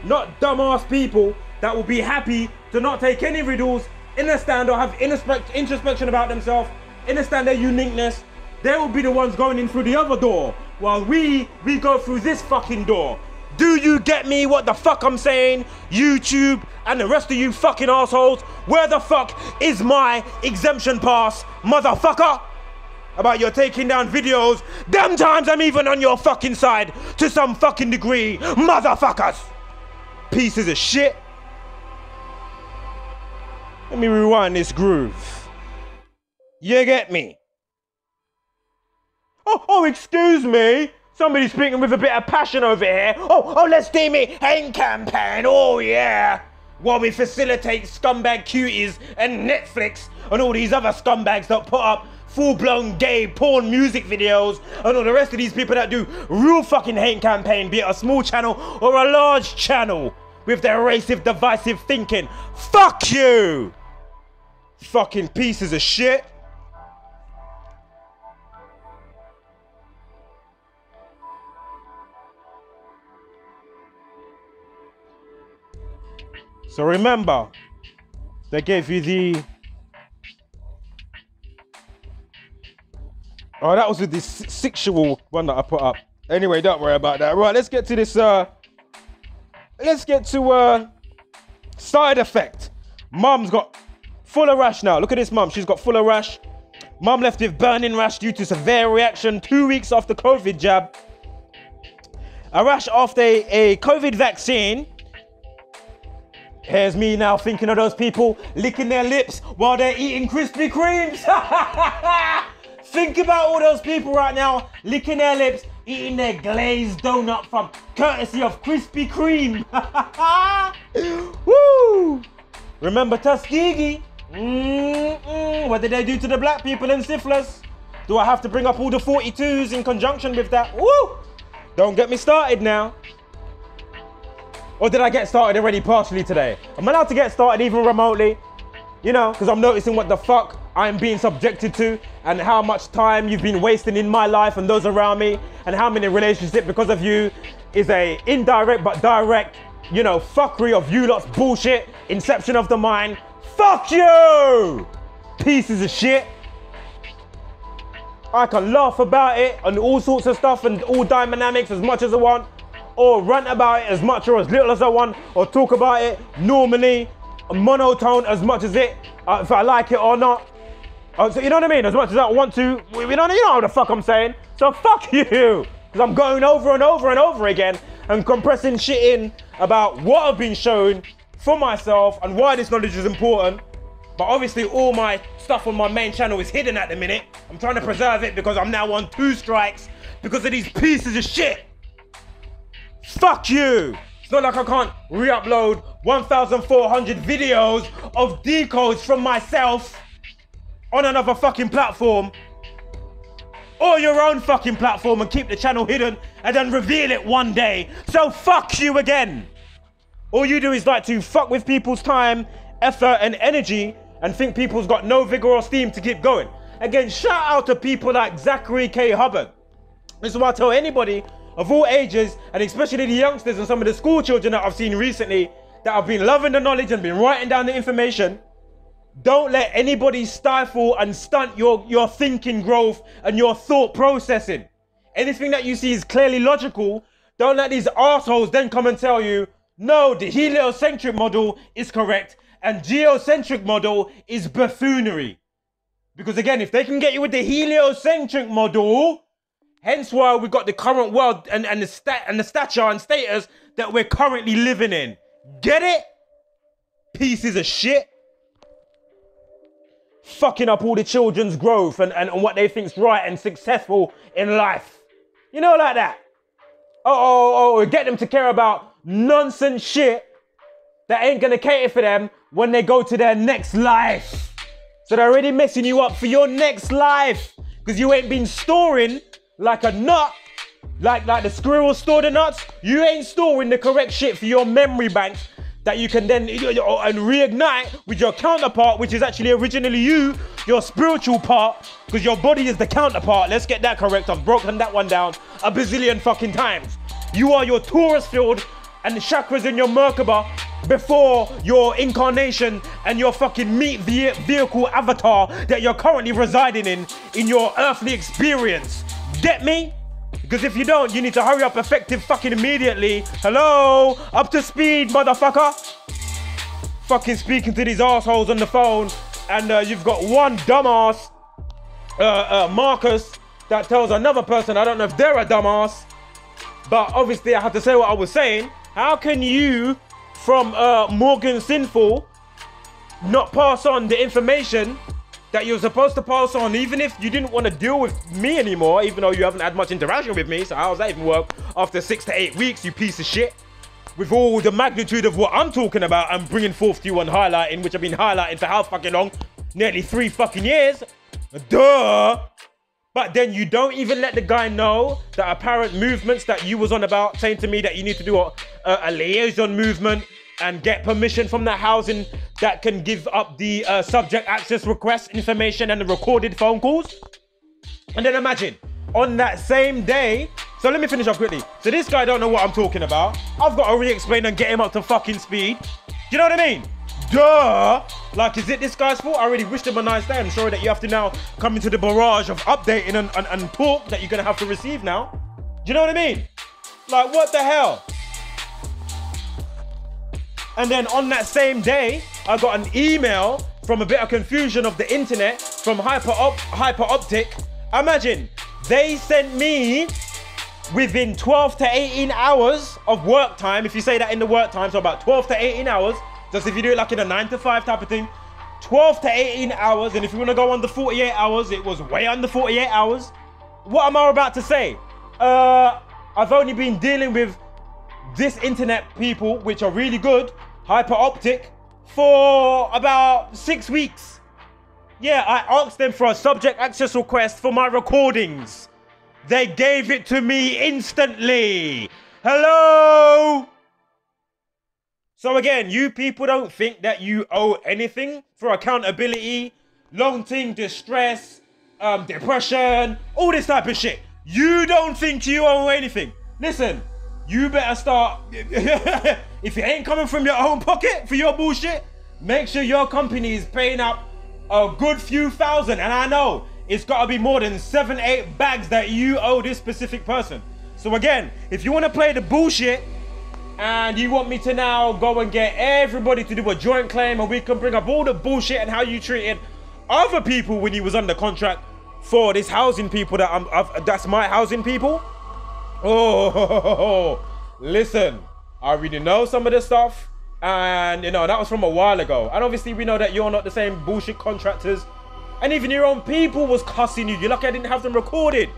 [SPEAKER 3] Not dumbass people that will be happy to not take any riddles, understand or have introspection about themselves, understand their uniqueness. They will be the ones going in through the other door, while we go through this fucking door. Do you get me what the fuck I'm saying? YouTube and the rest of you fucking assholes, where the fuck is my exemption pass, motherfucker? About your taking down videos, damn times I'm even on your fucking side to some fucking degree, motherfuckers. Pieces of shit. Let me rewind this groove. You get me? Oh, excuse me. Somebody's speaking with a bit of passion over here. Oh, let's do me hate campaign. Oh, yeah. While we facilitate scumbag cuties and Netflix and all these other scumbags that put up full-blown gay porn music videos and all the rest of these people that do real fucking hate campaign, be it a small channel or a large channel with their racist, divisive thinking. Fuck you. Fucking pieces of shit. So remember, they gave you the... Oh, that was with this sexual one that I put up. Anyway, don't worry about that. Right, let's get to this, let's get to, side effect. Mum's got full of rash now. Look at this mum, she's got full of rash. Mum left with burning rash due to severe reaction 2 weeks after COVID jab. A rash after a COVID vaccine. Here's me now thinking of those people licking their lips while they're eating Krispy Kremes. Think about all those people right now licking their lips, eating their glazed donut from courtesy of Krispy Kreme. Woo! Remember Tuskegee? What did they do to the black people in syphilis? Do I have to bring up all the 42s in conjunction with that? Woo! Don't get me started now. Or did I get started already partially today? I'm allowed to get started even remotely, you know, because I'm noticing what the fuck I'm being subjected to and how much time you've been wasting in my life and those around me and how many relationships because of you is a indirect but direct, you know, fuckery of you lot's bullshit, inception of the mind. Fuck you! Pieces of shit. I can laugh about it and all sorts of stuff and all dynamics as much as I want, or rant about it as much or as little as I want, or talk about it normally, monotone as much as it, if I like it or not. So you know what I mean? As much as I want to, you know what the fuck I'm saying? So fuck you! Because I'm going over and over and over again and compressing shit in about what I've been shown for myself and why this knowledge is important. But obviously all my stuff on my main channel is hidden at the minute. I'm trying to preserve it because I'm now on 2 strikes because of these pieces of shit. Fuck you! It's not like I can't re-upload 1,400 videos of decodes from myself on another fucking platform or your own fucking platform and keep the channel hidden and then reveal it one day. So fuck you again. All you do is like to fuck with people's time, effort and energy and think people's got no vigor or steam to keep going. Again, shout out to people like Zachary K. Hubbard. This is what I tell anybody of all ages, and especially the youngsters and some of the school children that I've seen recently that have been loving the knowledge and been writing down the information. Don't let anybody stifle and stunt your thinking growth and your thought processing. Anything that you see is clearly logical. Don't let these assholes then come and tell you, no, the heliocentric model is correct and geocentric model is buffoonery. Because again, if they can get you with the heliocentric model, hence why we've got the current world and the stature and status that we're currently living in. Get it? Pieces of shit. Fucking up all the children's growth and what they think's right and successful in life. You know, like that. Get them to care about nonsense shit that ain't gonna cater for them when they go to their next life. So they're already messing you up for your next life because you ain't been storing like a nut, like the squirrel store the nuts. You ain't storing the correct shit for your memory banks that you can then and reignite with your counterpart, which is actually originally you, your spiritual part, because your body is the counterpart. Let's get that correct. I've broken that one down a bazillion fucking times. You are your Taurus field and the chakras in your Merkaba before your incarnation and your fucking meat vehicle avatar that you're currently residing in your earthly experience. Get me? Because if you don't, you need to hurry up effective fucking immediately. Hello? Up to speed, motherfucker. Fucking speaking to these assholes on the phone and you've got one dumbass, Marcus, that tells another person, I don't know if they're a dumbass, but obviously I have to say what I was saying. How can you, from Morgan Sinful, not pass on the information that you're supposed to pass on, even if you didn't want to deal with me anymore, even though you haven't had much interaction with me? So how does that even work after 6 to 8 weeks, you piece of shit? With all the magnitude of what I'm talking about and bringing forth to you and highlighting, which I've been highlighting for how fucking long? Nearly 3 fucking years. Duh! But then you don't even let the guy know that apparent movements that you was on about, saying to me that you need to do a liaison movement and get permission from the housing that can give up the subject access request information and the recorded phone calls. And then imagine, on that same day, so let me finish up quickly. So this guy don't know what I'm talking about. I've got to re-explain and get him up to fucking speed. Do you know what I mean? Duh! Like, is it this guy's fault? I already wished him a nice day. I'm sorry that you have to now come into the barrage of updating and talk that you're gonna have to receive now. Do you know what I mean? Like, what the hell? And then on that same day, I got an email from a bit of confusion of the internet from Hyperoptic. Imagine, they sent me within 12 to 18 hours of work time. If you say that in the work time, so about 12 to 18 hours, just if you do it like in a 9 to 5 type of thing, 12 to 18 hours. And if you want to go under 48 hours, it was way under 48 hours. What am I about to say? I've only been dealing with this internet people, which are really good, Hyperoptic, for about 6 weeks. Yeah, I asked them for a subject access request for my recordings. They gave it to me instantly. Hello? So again, you people don't think that you owe anything for accountability, long-term distress, depression, all this type of shit. You don't think you owe anything. Listen, you better start, if it ain't coming from your own pocket for your bullshit, make sure your company is paying up a good few thousand. And I know it's got to be more than 7-8 bags that you owe this specific person. So again, if you want to play the bullshit and you want me to now go and get everybody to do a joint claim and we can bring up all the bullshit and how you treated other people when you was under contract for this housing people that's my housing people. Oh, listen, I already know some of this stuff, and you know, that was from a while ago. And obviously we know that you're not the same bullshit contractors, and even your own people was cussing you. You're lucky I didn't have them recorded.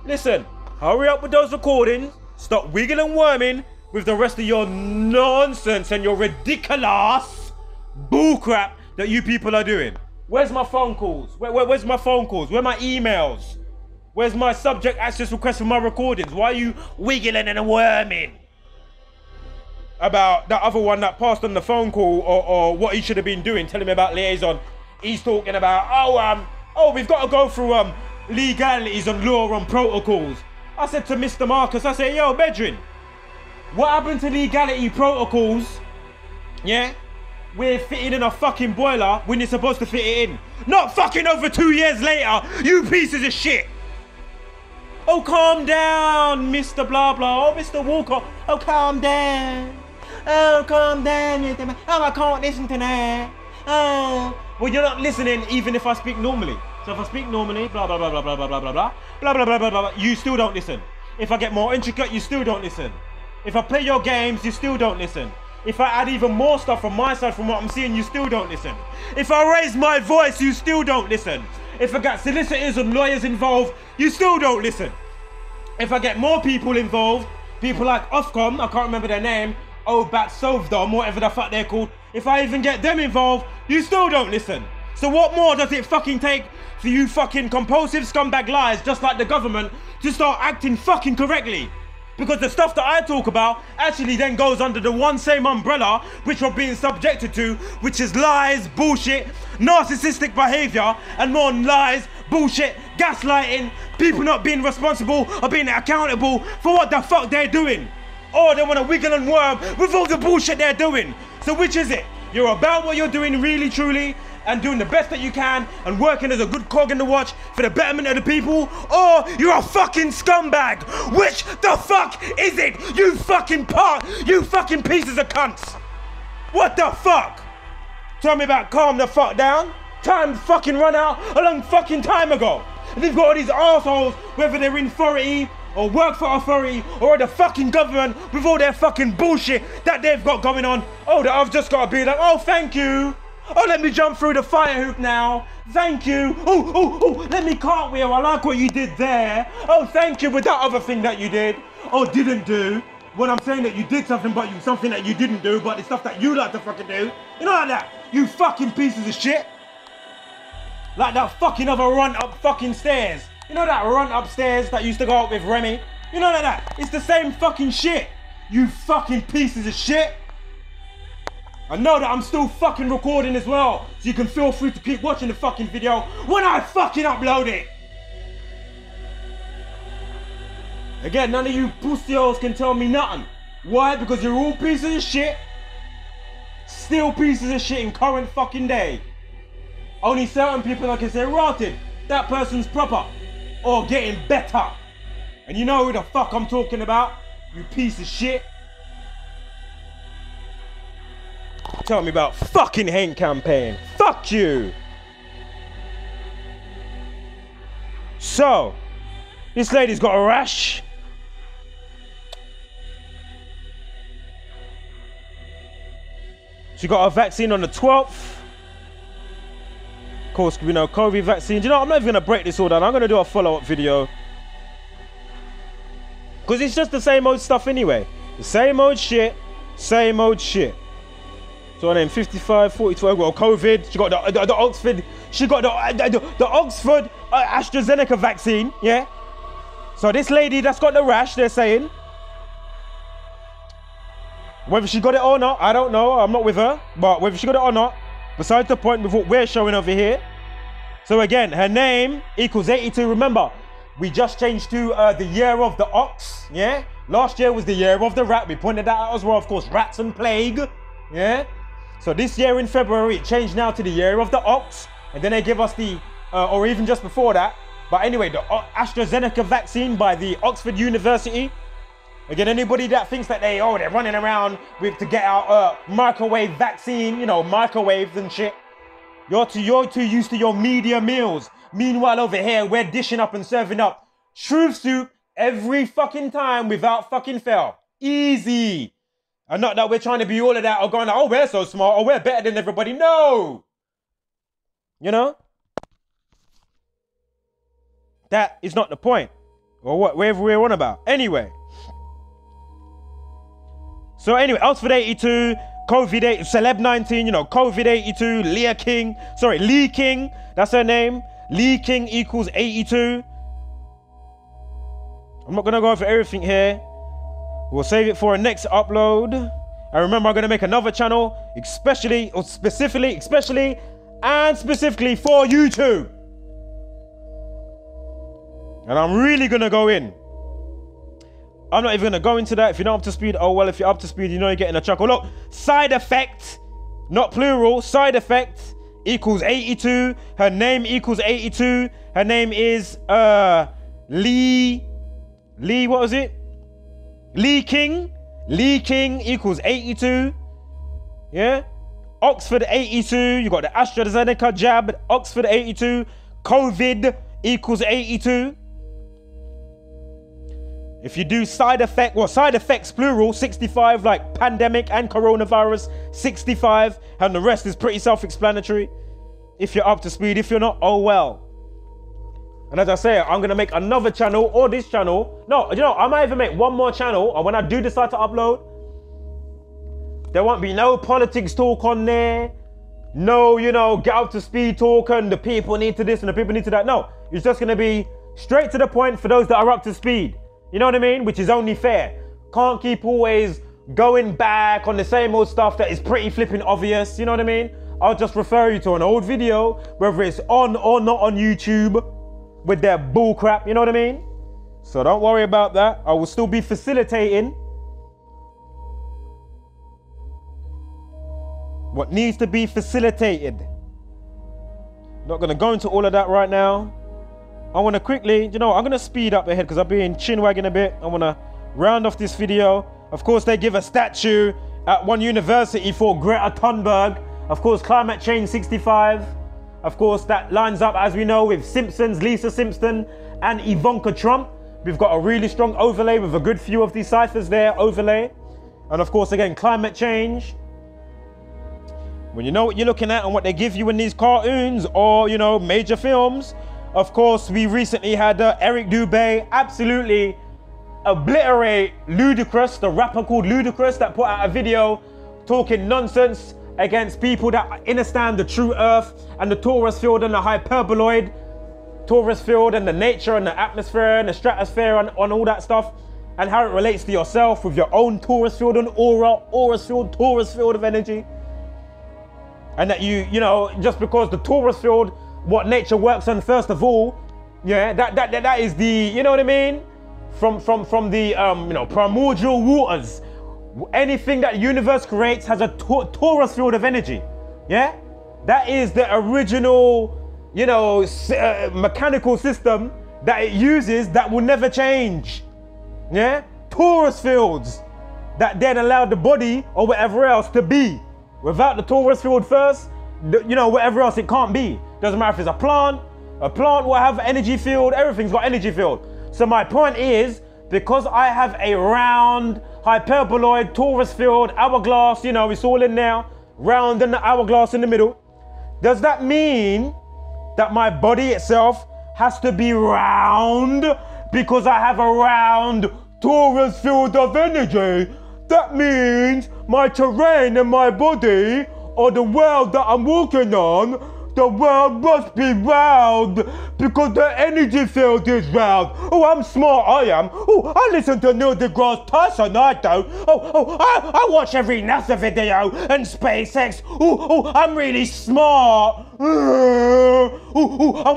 [SPEAKER 3] Listen, hurry up with those recordings, stop wiggling and worming with the rest of your nonsense and your ridiculous bullcrap that you people are doing. Where's my phone calls? Where's my phone calls? Where are my emails? Where's my subject access request for my recordings? Why are you wiggling and worming about that other one that passed on the phone call, or what he should have been doing, telling me about liaison? He's talking about, oh, we've got to go through legalities and law and protocols. I said to Mr. Marcus, I said, yo, Bedrin, what happened to legality protocols? Yeah? We're fitting in a fucking boiler when you're supposed to fit it in. Not fucking over 2 years later, you pieces of shit. Oh, calm down, Mr. Blah Blah. Oh, Mr. Walker. Oh, calm down. Oh, calm down. Oh, I can't listen to that. Oh. Well, you're not listening even if I speak normally. So if I speak normally, blah, blah, blah, blah, blah, blah, blah, blah, blah, blah, blah, blah, blah, blah, you still don't listen. If I get more intricate, you still don't listen. If I play your games, you still don't listen. If I add even more stuff from my side from what I'm seeing, you still don't listen. If I raise my voice, you still don't listen. If I got solicitors and lawyers involved, you still don't listen. If I get more people involved, people like Ofcom, I can't remember their name, Obat Sovdom, whatever the fuck they're called, if I even get them involved, you still don't listen. So what more does it fucking take for you fucking compulsive scumbag lies, just like the government, to start acting fucking correctly? Because the stuff that I talk about actually then goes under the one same umbrella which we're being subjected to, which is lies, bullshit, narcissistic behavior, and more lies, bullshit, gaslighting, people not being responsible or being accountable for what the fuck they're doing. Or they want to wiggle and worm with all the bullshit they're doing. So which is it? You're about what you're doing really, truly, and doing the best that you can and working as a good cog in the watch for the betterment of the people, or you're a fucking scumbag. Which the fuck is it? You fucking pieces of cunts. What the fuck? Tell me about calm the fuck down. Time fucking run out a long fucking time ago. And they've got all these assholes, whether they're in authority or work for authority or the fucking government, with all their fucking bullshit that they've got going on. Oh, that I've just got to be like, oh, thank you. Oh, let me jump through the fire hoop now. Thank you. Oh, let me cartwheel. I like what you did there. Oh, thank you with that other thing that you did. Oh, didn't do. When I'm saying that you did something, but something that you didn't do, but the stuff that you like to fucking do. You know like that? You fucking pieces of shit. Like that fucking other run up fucking stairs. You know that run upstairs that used to go up with Remy? You know like that? It's the same fucking shit. You fucking pieces of shit. I know that I'm still fucking recording as well, so you can feel free to keep watching the fucking video when I fucking upload it. Again, none of you pussy hoes can tell me nothing. Why? Because you're all pieces of shit. Still pieces of shit in current fucking day. Only certain people I can say, rotted, that person's proper. Or getting better. And you know who the fuck I'm talking about, you piece of shit. Tell me about fucking hate campaign. Fuck you. So, this lady's got a rash. She got her vaccine on the 12th. Of course, we know COVID vaccine. You know, I'm not even gonna break this all down. I'm gonna do a follow-up video. Because it's just the same old stuff anyway. The same old shit, same old shit. So her name 55, 42, well, COVID. She got the Oxford, she got the Oxford AstraZeneca vaccine, yeah? So this lady that's got the rash, they're saying, whether she got it or not, I don't know, I'm not with her, but whether she got it or not, besides the point with what we're showing over here. So again, her name equals 82. Remember, we just changed to the year of the ox, yeah? Last year was the year of the rat. We pointed that out as well, of course, rats and plague, yeah? So this year in February, it changed now to the year of the ox. And then they give us the, or even just before that. But anyway, the AstraZeneca vaccine by the Oxford University. Again, anybody that thinks that they're running around with to get our microwave vaccine, you know, microwaves and shit. You're too used to your media meals. Meanwhile, over here, we're dishing up and serving up truth soup every fucking time without fucking fail. Easy. And not that we're trying to be all of that or going, oh, we're so smart or we're better than everybody. No. You know? That is not the point. Or whatever we're on about. Anyway. So anyway, Oxford 82, COVID 8, Celeb 19, you know, COVID 82, Lee King, that's her name. Lee King equals 82. I'm not gonna go over everything here. We'll save it for a next upload. And remember, I'm gonna make another channel, specifically for YouTube. And I'm really gonna go in. I'm not even gonna go into that. If you're not up to speed, oh well, if you're up to speed, you know you're getting a chuckle. Look, side effect, not plural, side effect equals 82. Her name equals 82. Her name is Lee, what was it? Lee King. Lee King equals 82. Yeah? Oxford 82. You got the AstraZeneca jab, Oxford 82. COVID equals 82. If you do side effect, well, side effects plural, 65, like pandemic and coronavirus, 65, and the rest is pretty self-explanatory. If you're up to speed, if you're not, oh well. And as I say, I'm gonna make another channel or this channel. No, you know, I might even make one more channel, or when I do decide to upload, there won't be no politics talk on there. No, you know, get up to speed talk and the people need to this and the people need to that. No, it's just gonna be straight to the point for those that are up to speed. You know what I mean? Which is only fair. Can't keep always going back on the same old stuff that is pretty flipping obvious. You know what I mean? I'll just refer you to an old video, whether it's on or not on YouTube, with their bull crap. You know what I mean? So don't worry about that. I will still be facilitating what needs to be facilitated. Not gonna go into all of that right now. I want to quickly, you know, I'm going to speed up ahead because I've been chin-wagging a bit. I want to round off this video. Of course, they give a statue at one university for Greta Thunberg. Of course, climate change 65. Of course, that lines up, as we know, with Simpsons, Lisa Simpson, and Ivanka Trump. We've got a really strong overlay with a good few of these ciphers there, overlay. And of course, again, climate change. When you know what you're looking at and what they give you in these cartoons or, you know, major films. Of course, we recently had Eric Dubé absolutely obliterate Ludacris, the rapper called Ludacris, that put out a video talking nonsense against people that understand the true earth and the torus field and the hyperboloid torus field and the nature and the atmosphere and the stratosphere and all that stuff and how it relates to yourself with your own torus field and aura, torus field of energy. and that you know, just because the torus field, what nature works on first of all, yeah, that is the, you know what I mean, from the you know, primordial waters. Anything that the universe creates has a torus field of energy, yeah. That is the original, you know, mechanical system that it uses that will never change, yeah. Torus fields that then allow the body or whatever else to be. Without the torus field first, you know, whatever else it can't be. Doesn't matter if it's a plant will have energy field, everything's got energy field. So my point is, because I have a round, hyperboloid, torus field, hourglass, you know, it's all in there, round and the hourglass in the middle, does that mean that my body itself has to be round because I have a round torus field of energy? That means my terrain and my body, or the world that I'm walking on, the world must be round because the energy field is round. Oh, I'm smart, I am. Oh, I listen to Neil deGrasse Tyson, I do. I watch every NASA video and SpaceX. Oh, I'm really smart. I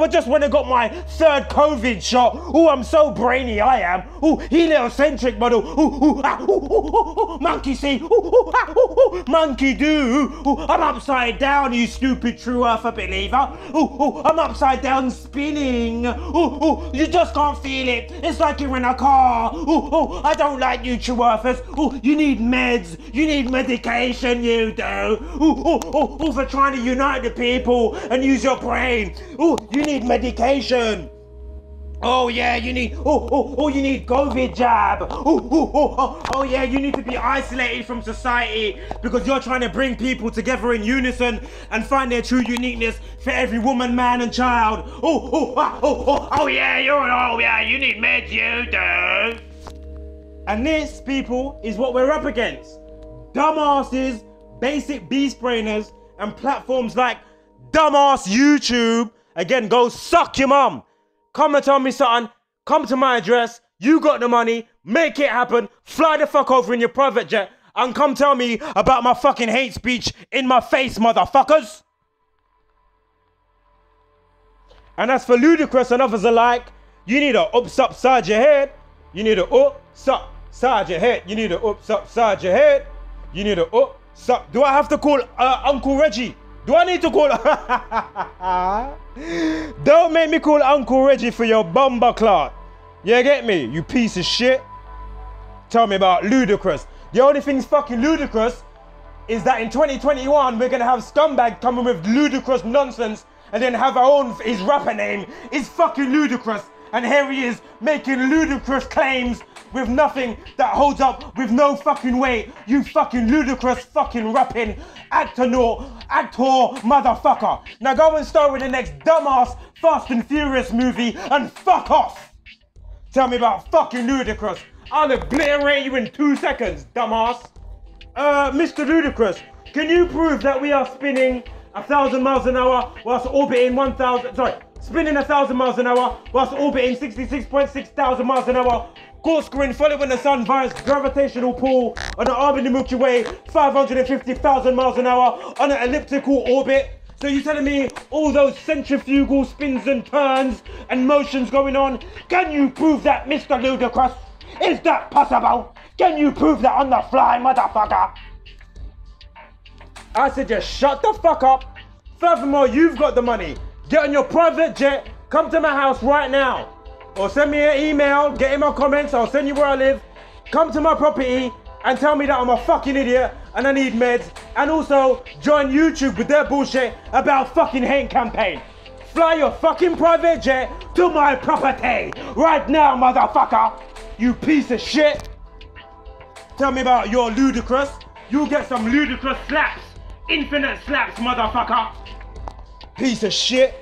[SPEAKER 3] just went and got my third COVID shot. Oh, I'm so brainy, I am. Oh, heliocentric model. Monkey see. Monkey do. I'm upside down, you stupid true earther believer. I'm upside down spinning. You just can't feel it. It's like you're in a car. I don't like you true earthers. You need meds. You need medication, you do. For trying to unite the people and use your brain. You need medication. Oh yeah, you need, you need COVID jab. Oh yeah, you need to be isolated from society because you're trying to bring people together in unison and find their true uniqueness for every woman, man and child. Oh yeah, you need meds, you do. And this, people, is what we're up against. Dumbasses, basic beast brainers, and platforms like dumbass YouTube. Again, go suck your mum. Come and tell me something, come to my address, you got the money, make it happen, fly the fuck over in your private jet, and come tell me about my fucking hate speech in my face, motherfuckers. And as for Ludacris and others alike, you need a ups upside your head, you need a ups upside your head, you need a ups upside your head, you need a ups up. Do I have to call Uncle Reggie? Do I need to call? Don't make me call Uncle Reggie for your bumper clot. You get me? You piece of shit. Tell me about Ludacris. The only thing's fucking ludicrous is that in 2021 we're gonna have scumbag coming with ludicrous nonsense and then have our own, his rapper name is fucking Ludacris. And here he is making ludicrous claims with nothing that holds up, with no fucking weight. You fucking ludicrous fucking rapping actor motherfucker. Now go and star in the next dumbass Fast and Furious movie and fuck off. Tell me about fucking Ludacris. I'll obliterate you in 2 seconds, dumbass. Mr. Ludacris, can you prove that we are spinning 1,000 miles an hour whilst orbiting spinning 1,000 miles an hour whilst orbiting 66.6 thousand miles an hour, corkscrewing, following the sun via its gravitational pull on an arm in the Milky Way, 550,000 miles an hour on an elliptical orbit. So you're telling me all those centrifugal spins and turns and motions going on? Can you prove that, Mr. Ludacris? Is that possible? Can you prove that on the fly, motherfucker? I said just shut the fuck up. Furthermore, you've got the money. Get on your private jet, come to my house right now. Or send me an email, get in my comments, I'll send you where I live. Come to my property and tell me that I'm a fucking idiot and I need meds. And also join YouTube with their bullshit about fucking hate campaign. Fly your fucking private jet to my property right now, motherfucker. You piece of shit. Tell me about your ludicrous. You'll get some ludicrous slaps. Infinite slaps, motherfucker. Piece of shit.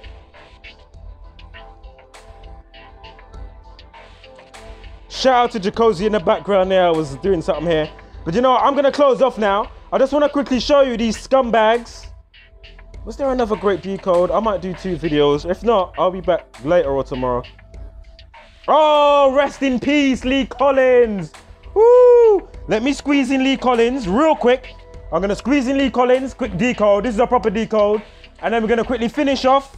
[SPEAKER 3] Shout out to Jacozy in the background there. I was doing something here. But you know what? I'm going to close off now. I just want to quickly show you these scumbags. Was there another great G code? I might do 2 videos. If not, I'll be back later or tomorrow. Oh, rest in peace, Lee Collins. Woo! Let me squeeze in Lee Collins real quick. I'm going to squeeze in Lee Collins, quick decode. This is a proper decode. And then we're going to quickly finish off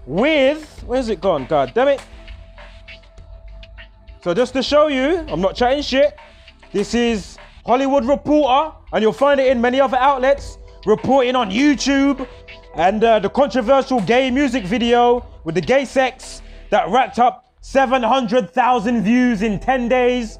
[SPEAKER 3] with, where's it gone? God damn it. So just to show you, I'm not chatting shit. This is Hollywood Reporter, and you'll find it in many other outlets, reporting on YouTube, and the controversial gay music video with the gay sex that racked up 700,000 views in 10 days.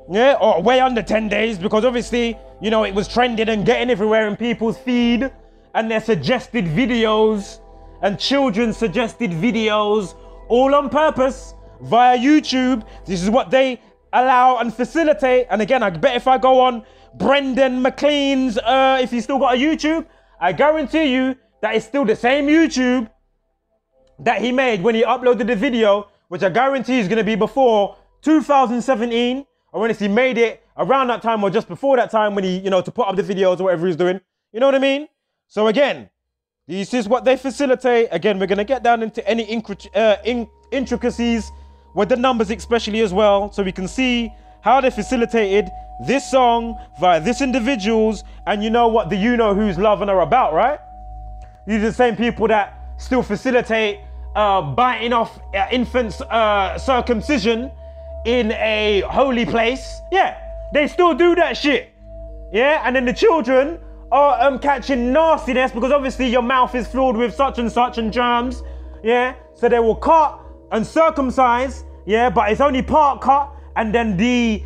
[SPEAKER 3] Yeah, or way under 10 days, because obviously, you know, it was trending and getting everywhere in people's feed, and their suggested videos and children's suggested videos, all on purpose via YouTube. This is what they allow and facilitate. And again, I bet if I go on Brendan McLean's, if he's still got a YouTube, I guarantee you that it's still the same YouTube that he made when he uploaded the video, which I guarantee is going to be before 2017, or when he made it around that time or just before that time when he, you know, to put up the videos or whatever he's doing. You know what I mean? So again, this is what they facilitate. Again, we're going to get down into any intricacies with the numbers especially as well, so we can see how they facilitated this song via this individuals. And you know what the you-know-who's loving are about, right? These are the same people that still facilitate biting off infants' circumcision in a holy place. Yeah, they still do that shit. Yeah, and then the children are catching nastiness because obviously your mouth is filled with such and such and germs. Yeah, so they will cut and circumcise. Yeah, but it's only part cut, and then the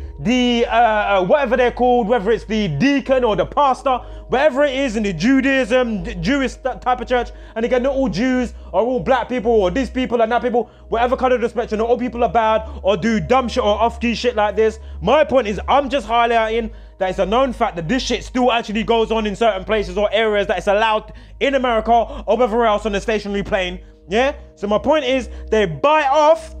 [SPEAKER 3] whatever they're called, whether it's the deacon or the pastor, whatever it is in the Judaism, the Jewish type of church, and again, not all Jews or all black people or these people and that people, whatever kind of the spectrum, not all people are bad or do dumb shit or off-key shit like this. My point is, I'm just highlighting that it's a known fact that this shit still actually goes on in certain places or areas that it's allowed in America or wherever else on the stationary plane. Yeah, so my point is, they bite off.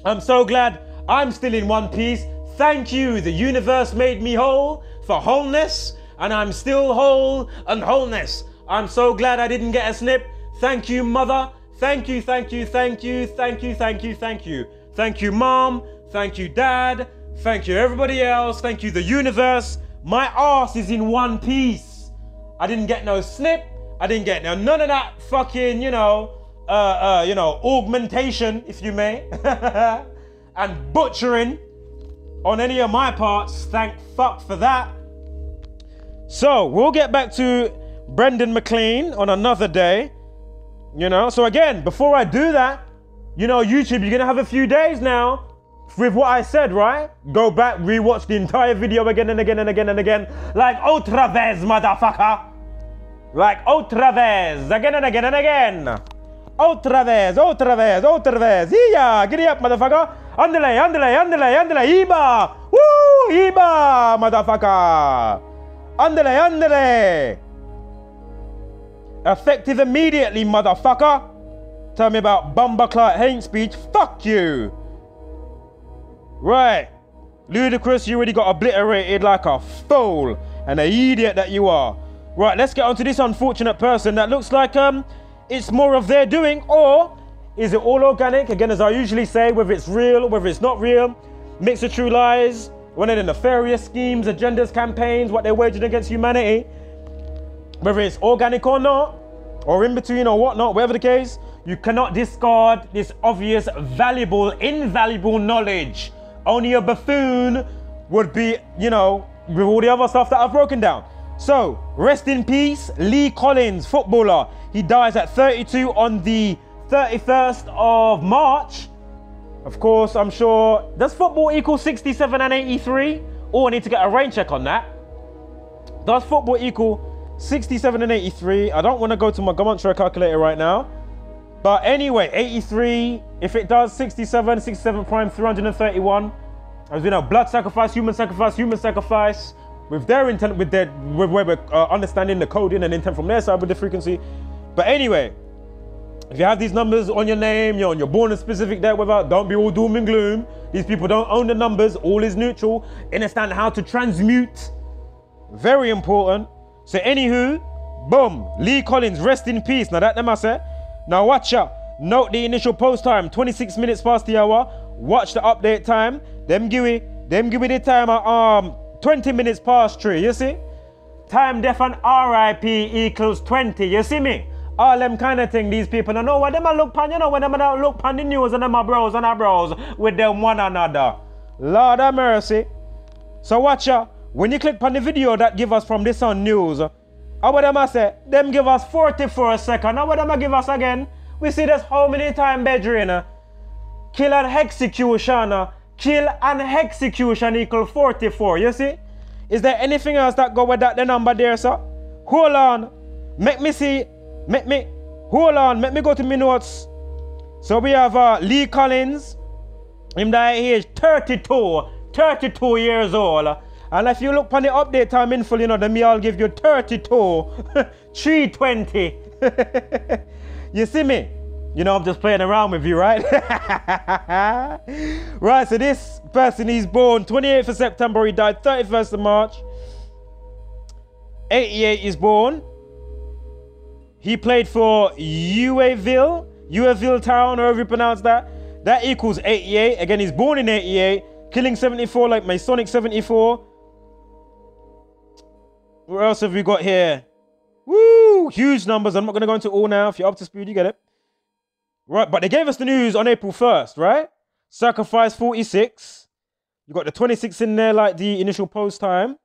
[SPEAKER 3] I'm so glad I'm still in one piece. Thank you, the universe made me whole for wholeness, and I'm still whole and wholeness. I'm so glad I didn't get a snip. Thank you, mother. Thank you, thank you, thank you, thank you, thank you, thank you. Thank you, mom. Thank you, dad. Thank you, everybody else. Thank you, the universe. My ass is in one piece. I didn't get no snip. I didn't get none of that fucking, augmentation, if you may, and butchering on any of my parts. Thank fuck for that. So we'll get back to Brendan McLean on another day, So again, before I do that, YouTube, you're gonna have a few days now with what I said, right? Go back, rewatch the entire video again and again and again and again, like otra vez, motherfucker, like otra vez, again and again and again. Otra vez, otra vez, otra vez. Yeah, giddy up, motherfucker. Andale, andale, andale, andale. Iba. Woo, Iba, motherfucker. Andale, andale. Effective immediately, motherfucker. Tell me about Bumba Clark hate speech. Fuck you. Right. Ludicrous, you already got obliterated like a fool and an idiot that you are. Right, let's get on to this unfortunate person that looks like, it's more of their doing, or is it all organic? Again, as I usually say, whether it's real, whether it's not real, mix of true lies, one of the nefarious schemes, agendas, campaigns, what they're waging against humanity, whether it's organic or not, or in between or whatnot, whatever the case, you cannot discard this obvious, valuable, invaluable knowledge. Only a buffoon would be, with all the other stuff that I've broken down. So, rest in peace, Lee Collins, footballer. He dies at 32 on the 31st of March. Of course, I'm sure, does football equal 67 and 83? Oh, I need to get a rain check on that. Does football equal 67 and 83? I don't want to go to my gematria calculator right now. But anyway, 83, if it does 67 prime, 331. As we know, blood sacrifice, human sacrifice. With their intent, with where we're understanding the coding and intent from their side with the frequency. But anyway, if you have these numbers on your name, you're on your born a specific date, whatever, don't be all doom and gloom. These people don't own the numbers, all is neutral. Understand how to transmute. Very important. So anywho, boom, Lee Collins, rest in peace. Now that them I say. Now watch out. Note the initial post time, 26 minutes past the hour. Watch the update time. Them give it the time 20 minutes past 3, you see? Time, death, and RIP equals 20. You see me? All them kind of thing, these people don't know what them a look pan, you know, when them a look pan the news and them a browse with them one another. Lord have mercy. So watch ya. When you click on the video that give us from this on news, how what them a say? Them give us 44 seconds. How what them a give us again? We see this how many times, bedrin? Kill and execution. Kill and execution equal 44. You see? Is there anything else that go with that the number there, sir? Hold on. Make me see. Hold on. Make me go to my notes. So we have Lee Collins. Him that age 32 years old. And if you look on the update time in full, you know, then me I'll give you 32, 320. You see me? You know, I'm just playing around with you, right? Right, so this person, he's born 28th of September, he died 31st of March. 88 is born. He played for Uaville Town, however you pronounce that. That equals 88. Again, he's born in 88. Killing 74 like Masonic 74. What else have we got here? Woo! Huge numbers. I'm not going to go into all now. If you're up to speed, you get it. Right, but they gave us the news on April 1st, right? Sacrifice 46. You got the 26 in there like the initial post time.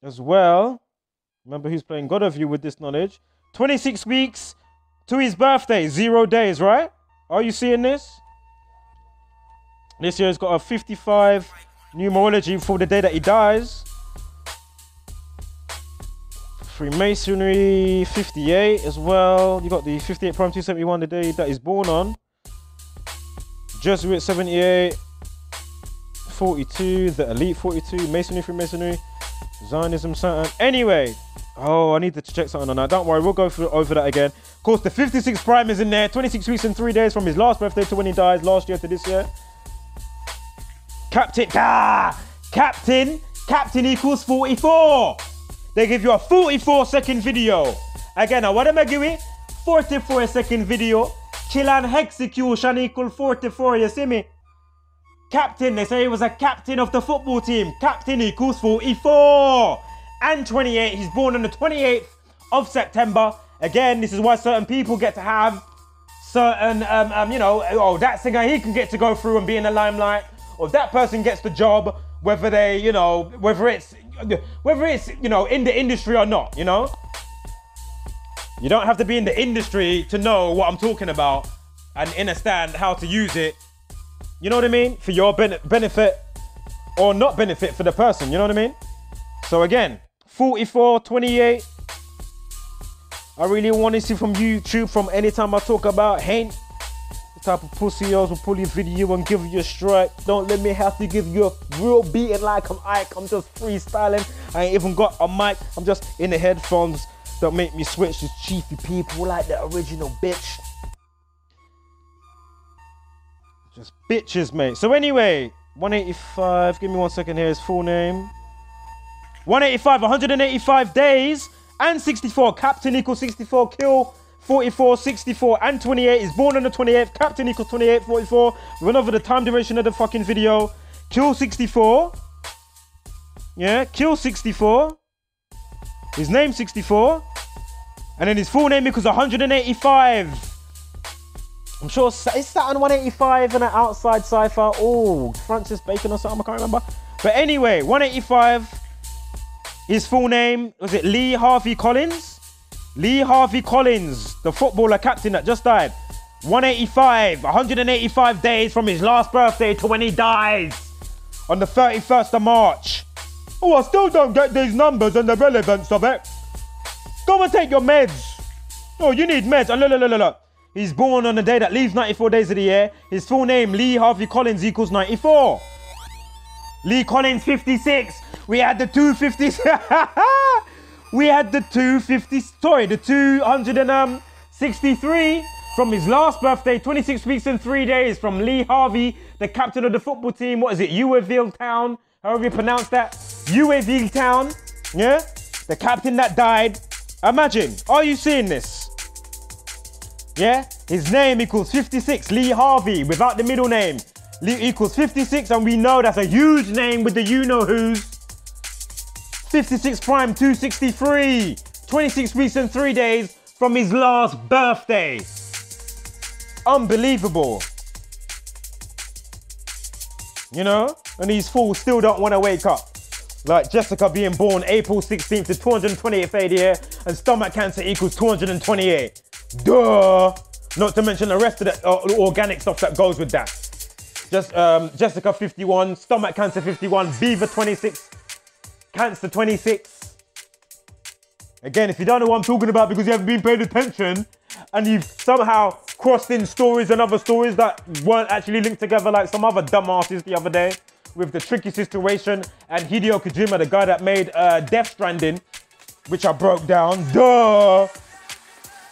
[SPEAKER 3] As well. Remember who's playing God of You with this knowledge. 26 weeks to his birthday. 0 days, right? Are you seeing this? This year's got a 55 numerology for the day that he dies. Freemasonry 58 as well. You got the 58 Prime 271 the day that he's born on. Jesuit 78. 42. The Elite 42. Masonry, Freemasonry. Zionism, Saturn. Anyway. Oh, I need to check something on that. Don't worry, we'll go over that again. Of course, the 56 Prime is in there. 26 weeks and 3 days from his last birthday to when he dies last year to this year. Captain equals 44. They give you a 44-second video. Again, now what am I giving? 44-second video. Kill and execution equal 44. You see me? Captain, they say he was a captain of the football team. Captain equals 44. And 28. He's born on the 28th of September. Again, this is why certain people get to have certain, you know, oh, that singer, he can get to go through and be in the limelight. Or that person gets the job, whether they, you know, whether it's, you know, in the industry or not, you know? You don't have to be in the industry to know what I'm talking about and understand how to use it. You know what I mean? For your benefit or not benefit for the person, you know what I mean? So again, 44, 28. I really want to see from YouTube from anytime I talk about hate. The type of pussy will pull your video and give you a strike. Don't let me have to give you a real beating like I'm Ike. I'm just freestyling. I ain't even got a mic. I'm just in the headphones. Don't make me switch to chiefy people like the original bitch. Just bitches, mate. So anyway, 185. Give me 1 second here. His full name. 185, 185 days and 64. Captain equals 64. Kill 44, 64 and 28. He's born on the 28th. Captain equals 28, 44. Run over the time duration of the fucking video. Kill 64. Yeah, kill 64. His name 64. And then his full name equals 185. I'm sure it's Saturn 185 and an outside cipher. Oh, Francis Bacon or something, I can't remember. But anyway, 185. His full name, was it Lee Harvey Collins? Lee Harvey Collins, the footballer captain that just died. 185, 185 days from his last birthday to when he dies. On the 31st of March. Oh, I still don't get these numbers and the relevance of it. Go and take your meds. Oh, you need meds. Look. He's born on the day that leaves 94 days of the year. His full name, Lee Harvey Collins, equals 94. Lee Collins, 56. We had the 250. We had the 250. Sorry, the 263 from his last birthday. 26 weeks and 3 days from Lee Harvey, the captain of the football team. What is it? Uaville Town. However you pronounce that. Uaville Town. Yeah. The captain that died. Imagine. Are you seeing this? Yeah. His name equals 56. Lee Harvey without the middle name. Lee equals 56, and we know that's a huge name with the you-know-who's. 56 Prime 263. 26 weeks and 3 days from his last birthday. Unbelievable. You know? And these fools still don't want to wake up. Like Jessica being born April 16th to 228th ADA and stomach cancer equals 228. Duh! Not to mention the rest of the organic stuff that goes with that. Just Jessica 51, stomach cancer 51, Beaver 26, cancer 26. Again, if you don't know what I'm talking about because you haven't been paying attention and you've somehow crossed in stories and other stories that weren't actually linked together like some other dumbasses the other day with the tricky situation and Hideo Kojima, the guy that made Death Stranding, which I broke down. Duh!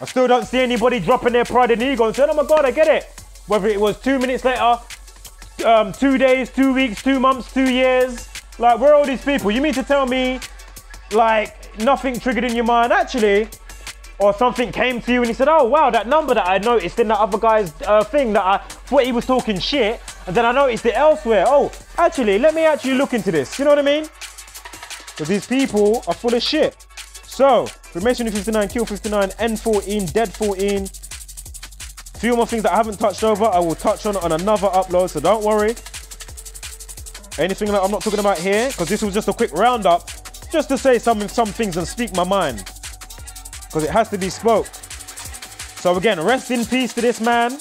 [SPEAKER 3] I still don't see anybody dropping their pride and ego and saying, oh my God, I get it. Whether it was 2 minutes later, 2 days, 2 weeks, 2 months, 2 years. Like, where are all these people? You mean to tell me, like, nothing triggered in your mind actually, or something came to you and you said, oh wow, that number that I noticed in that other guy's thing that I thought he was talking shit, and then I noticed it elsewhere. Oh, actually, let me actually look into this. You know what I mean? Because these people are full of shit. So, Formation 59, Kill 59, N14, Dead 14. Few more things that I haven't touched over, I will touch on another upload, so don't worry. Anything that I'm not talking about here, because this was just a quick roundup, just to say some things and speak my mind, because it has to be spoke. So again, rest in peace to this man,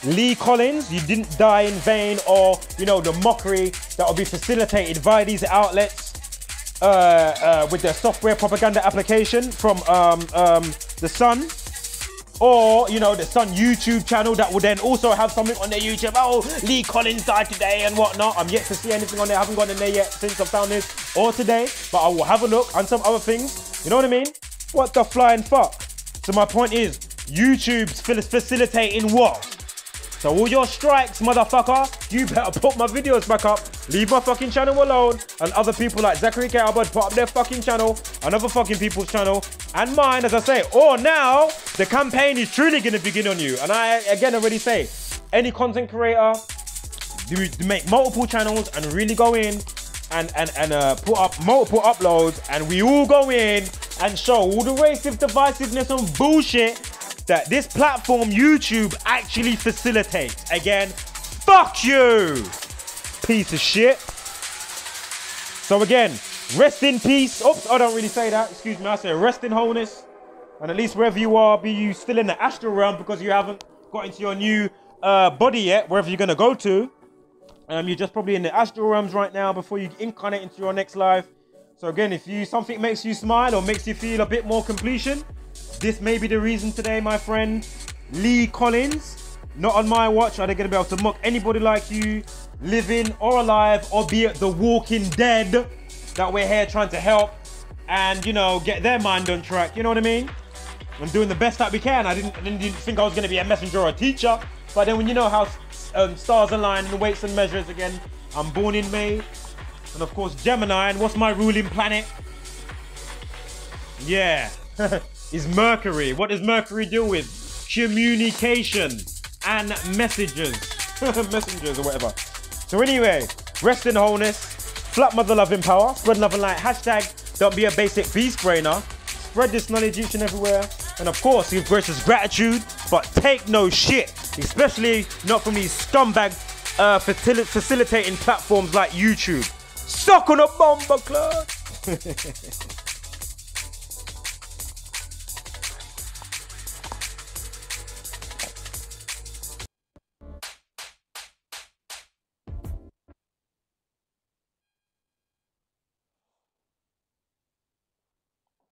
[SPEAKER 3] Lee Collins. You didn't die in vain, or you know, the mockery that will be facilitated via these outlets with their software propaganda application from the Sun, or you know, the Sun YouTube channel that will then also have something on their YouTube. Oh, Lee Collins died today and whatnot. I'm yet to see anything on there. I haven't gone in there yet since I found this or today, but I will have a look and some other things. You know what I mean? What the flying fuck? So my point is, YouTube's facilitating what? So all your strikes, motherfucker, you better put my videos back up, leave my fucking channel alone, and other people like Zachary K. Albert put up their fucking channel, and other fucking people's channel, and mine, as I say. Or now, the campaign is truly gonna begin on you. And I, again, already say, any content creator, do make multiple channels and really go in and put up multiple uploads, and we all go in and show all the racist divisiveness and bullshit that this platform, YouTube, actually facilitates. Again, fuck you, piece of shit. So again, rest in peace. Oops, I don't really say that. Excuse me, I say rest in wholeness. And at least wherever you are, be you still in the astral realm because you haven't got into your new body yet, wherever you're gonna go to. You're just probably in the astral realms right now before you incarnate into your next life. So again, if something makes you smile or makes you feel a bit more completion, this may be the reason today, my friend. Lee Collins, not on my watch are they going to be able to mock anybody like you, living or alive, albeit the walking dead, that we're here trying to help and, you know, get their mind on track. You know what I mean? I'm doing the best that we can. I didn't think I was going to be a messenger or a teacher, but then when you know how stars align and weights and measures again, I'm born in May, and of course Gemini, and what's my ruling planet? Yeah. Is Mercury. What does Mercury deal with? Communication and messages. Messengers or whatever. So anyway, rest in wholeness. Flat mother loving power. Spread love and light. Hashtag don't be a basic beast brainer. Spread this knowledge each and everywhere. And of course, give gracious gratitude, but take no shit. Especially not from these scumbag facilitating platforms like YouTube. Suck on a bomber club.